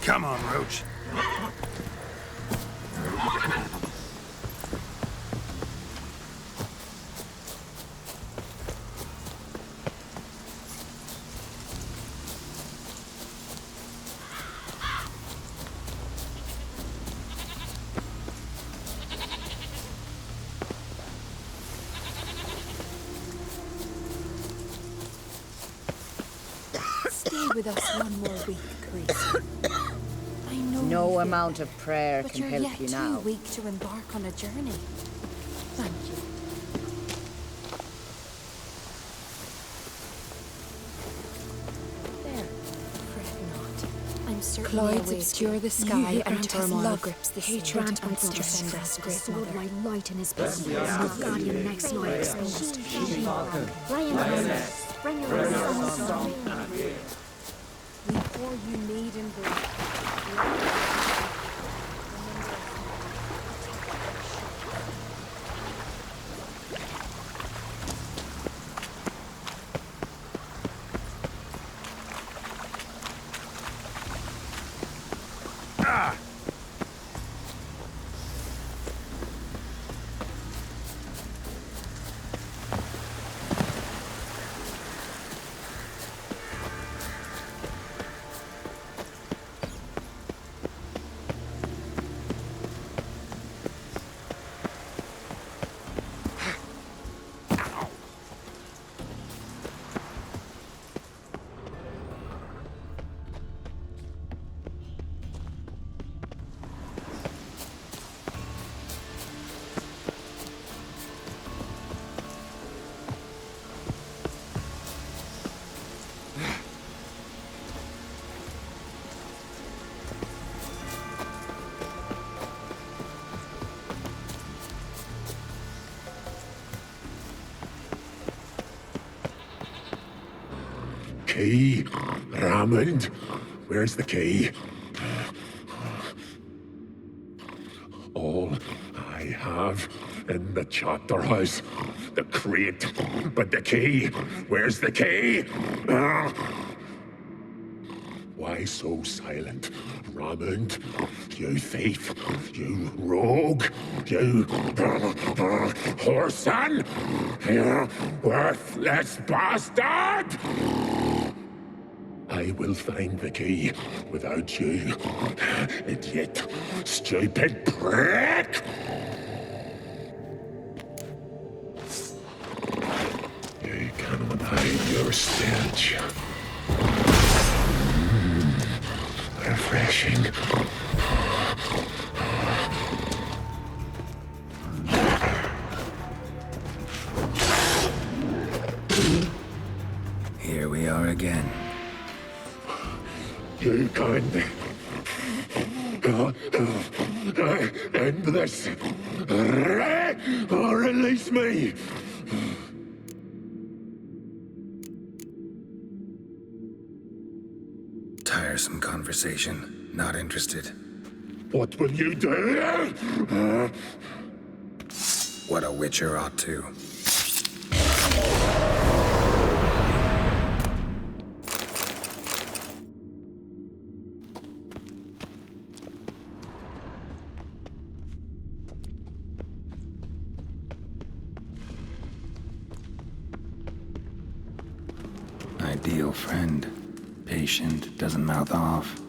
Come on, Roach. Stay with us one more week, Grace. I know No amount of prayer but can you're help yet you too now. weak to embark on a journey. Thank you. There. Fret not. I'm certain Clouds obscure the sky and turmoil love grips the hatred sword and wants to distress send us the great sword mother. Right light in his blood. Yes, Guardian next night exposed. Bring your We pour you need and bread. key, Raymond? Where's the key? All I have in the chapter house, the crate, but the key, where's the key? Why so silent, Raymond? You thief, you rogue, you whoreson, you worthless bastard! I will find the key without you, idiot, stupid prick! You cannot hide your stench. Refreshing. Here we are again. You can't end this. Or release me. Tiresome conversation. Not interested. What will you do? What a witcher ought to. Ideal friend. Patient, doesn't mouth off.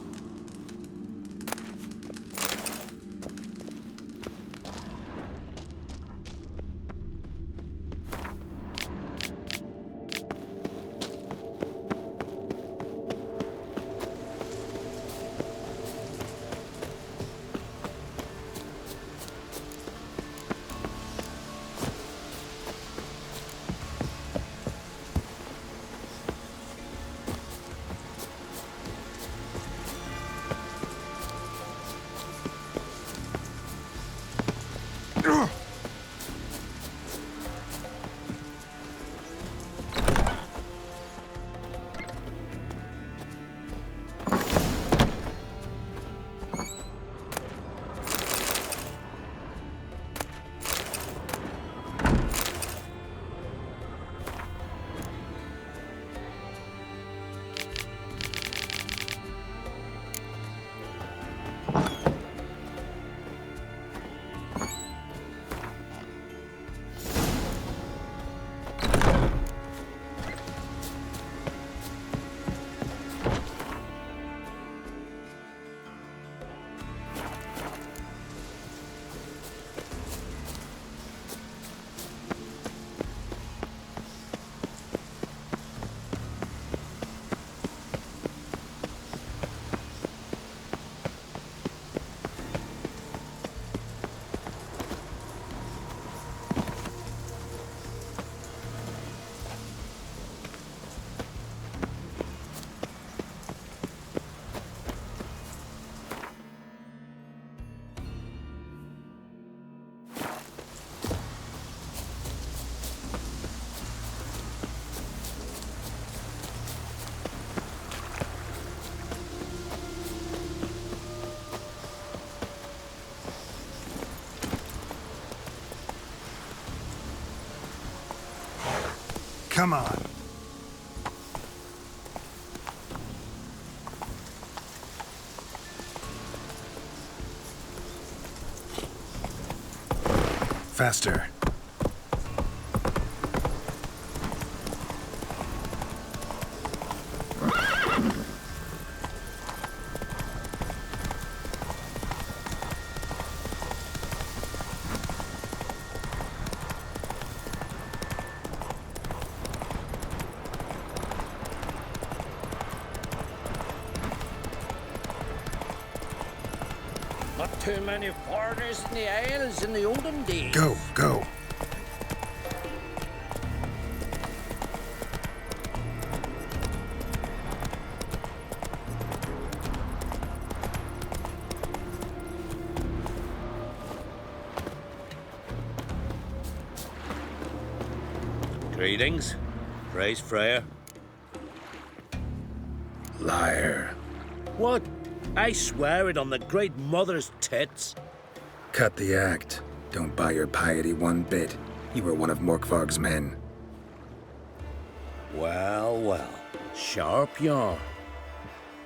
Come on. Faster. Not too many foreigners in the Isles in the olden days. Go, go. Greetings. Praise Freya. Liar. What? I swear it on the great mother's tits. Cut the act. Don't buy your piety one bit. You were one of Morkvarg's men. Well, well. Sharp yarn.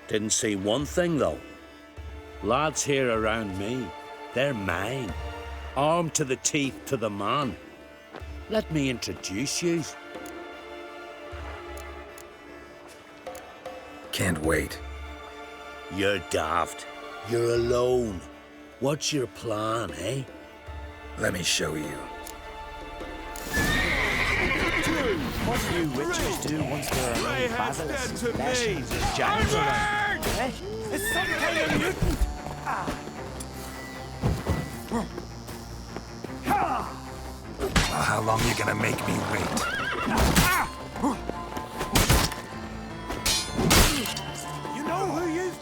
Didn't see one thing, though. Lads here around me, they're mine. Armed to the teeth to the man. Let me introduce you. Can't wait. You're daft. You're alone. What's your plan, eh? Let me show you. What do you witches do once there are no basilisks, lashings, or giants around? Eh? It's some kind of mutant! Well, how long you gonna make me wait? You know who you've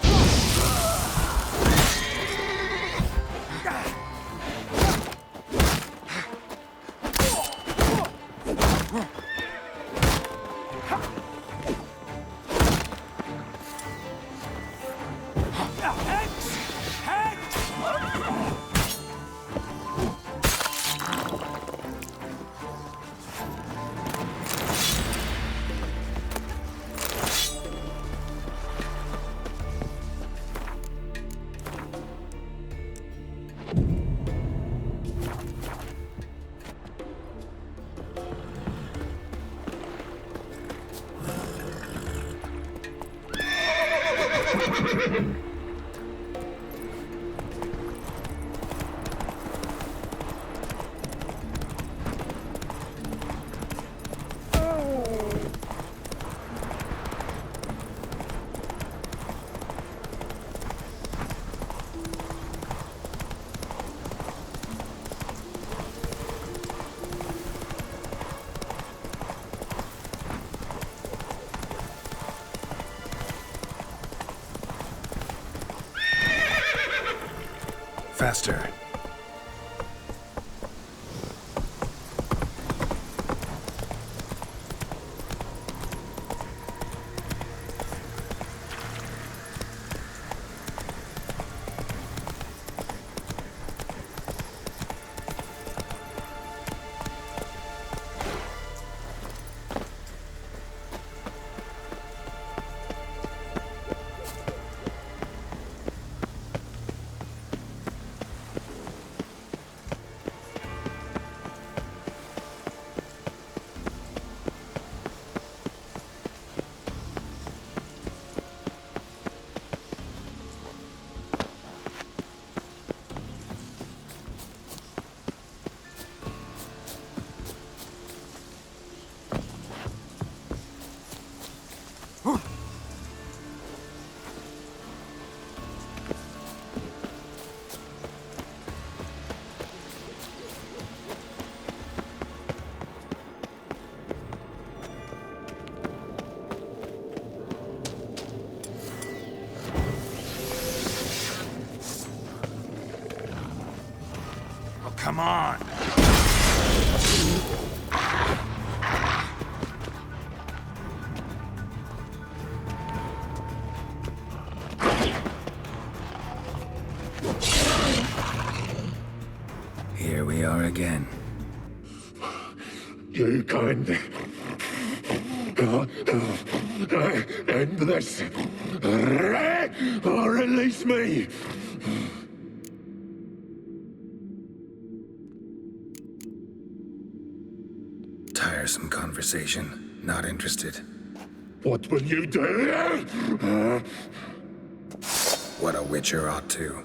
Faster. Come on! Here we are again. You can't end this, or release me. Tiresome conversation. Not interested. What will you do? What a witcher ought to.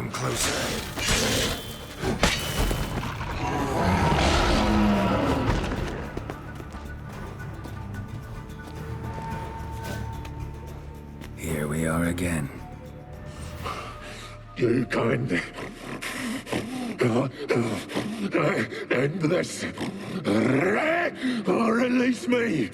Come closer. Here we are again. You can end this, or release me.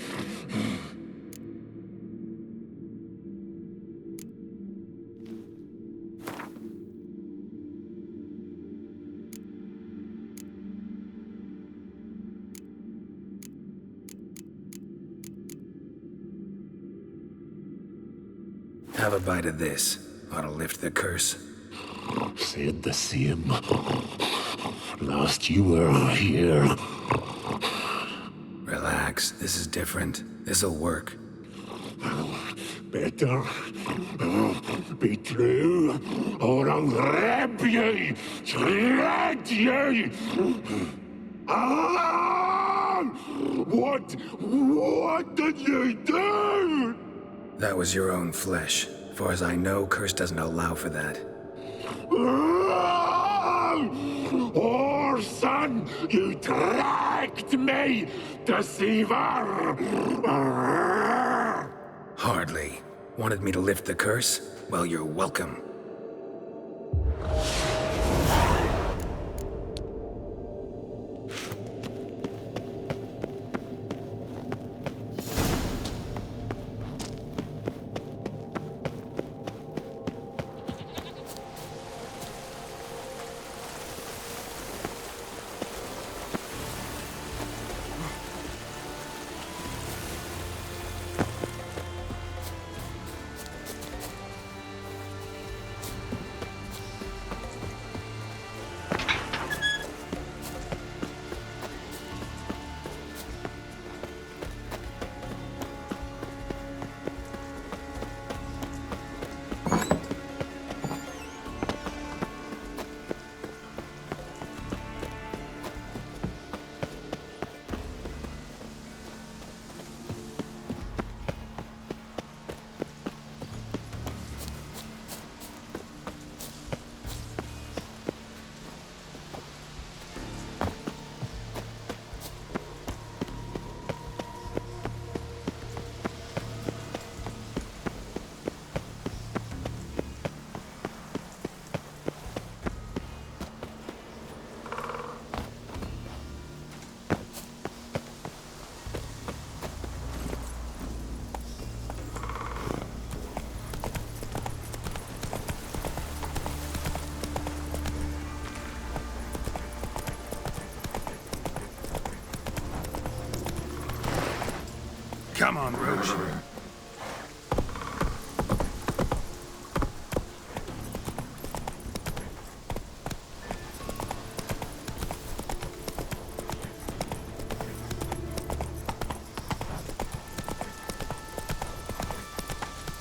Have a bite of this. Ought to lift the curse. Said the same. Last you were here. Relax. This is different. This'll work. Better be true, or I'll grab you, shred you. Ah! What did you do? That was your own flesh. As far as I know, curse doesn't allow for that. Oh, son, you tracked me, deceiver! Hardly. Wanted me to lift the curse? Well, you're welcome. Come on, Rouge.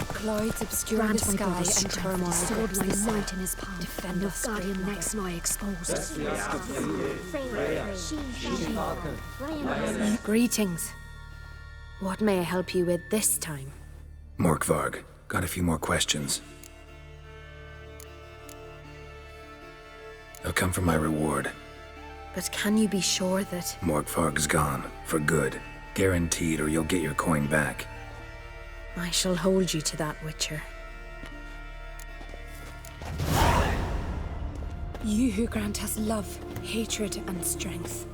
Clouds obscuring the sky and turmoil grips the light in his palm. Defend us, guardian next lie exposed. Greetings. What may I help you with this time? Morkvarg, got a few more questions. I've come for my reward. But can you be sure that... Morkvarg's gone, for good. Guaranteed, or you'll get your coin back. I shall hold you to that, Witcher. You who grant us love, hatred, and strength.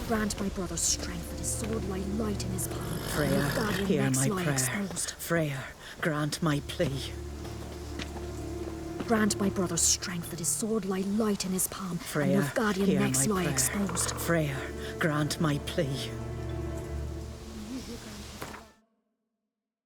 Grant my brother's strength that his sword lie light in his palm. Freya, hear my prayer. Freya, grant my plea. Grant my brother's strength that his sword lie light in his palm. Freya, and guardian hear next my lie prayer. exposed. Freya, grant my plea.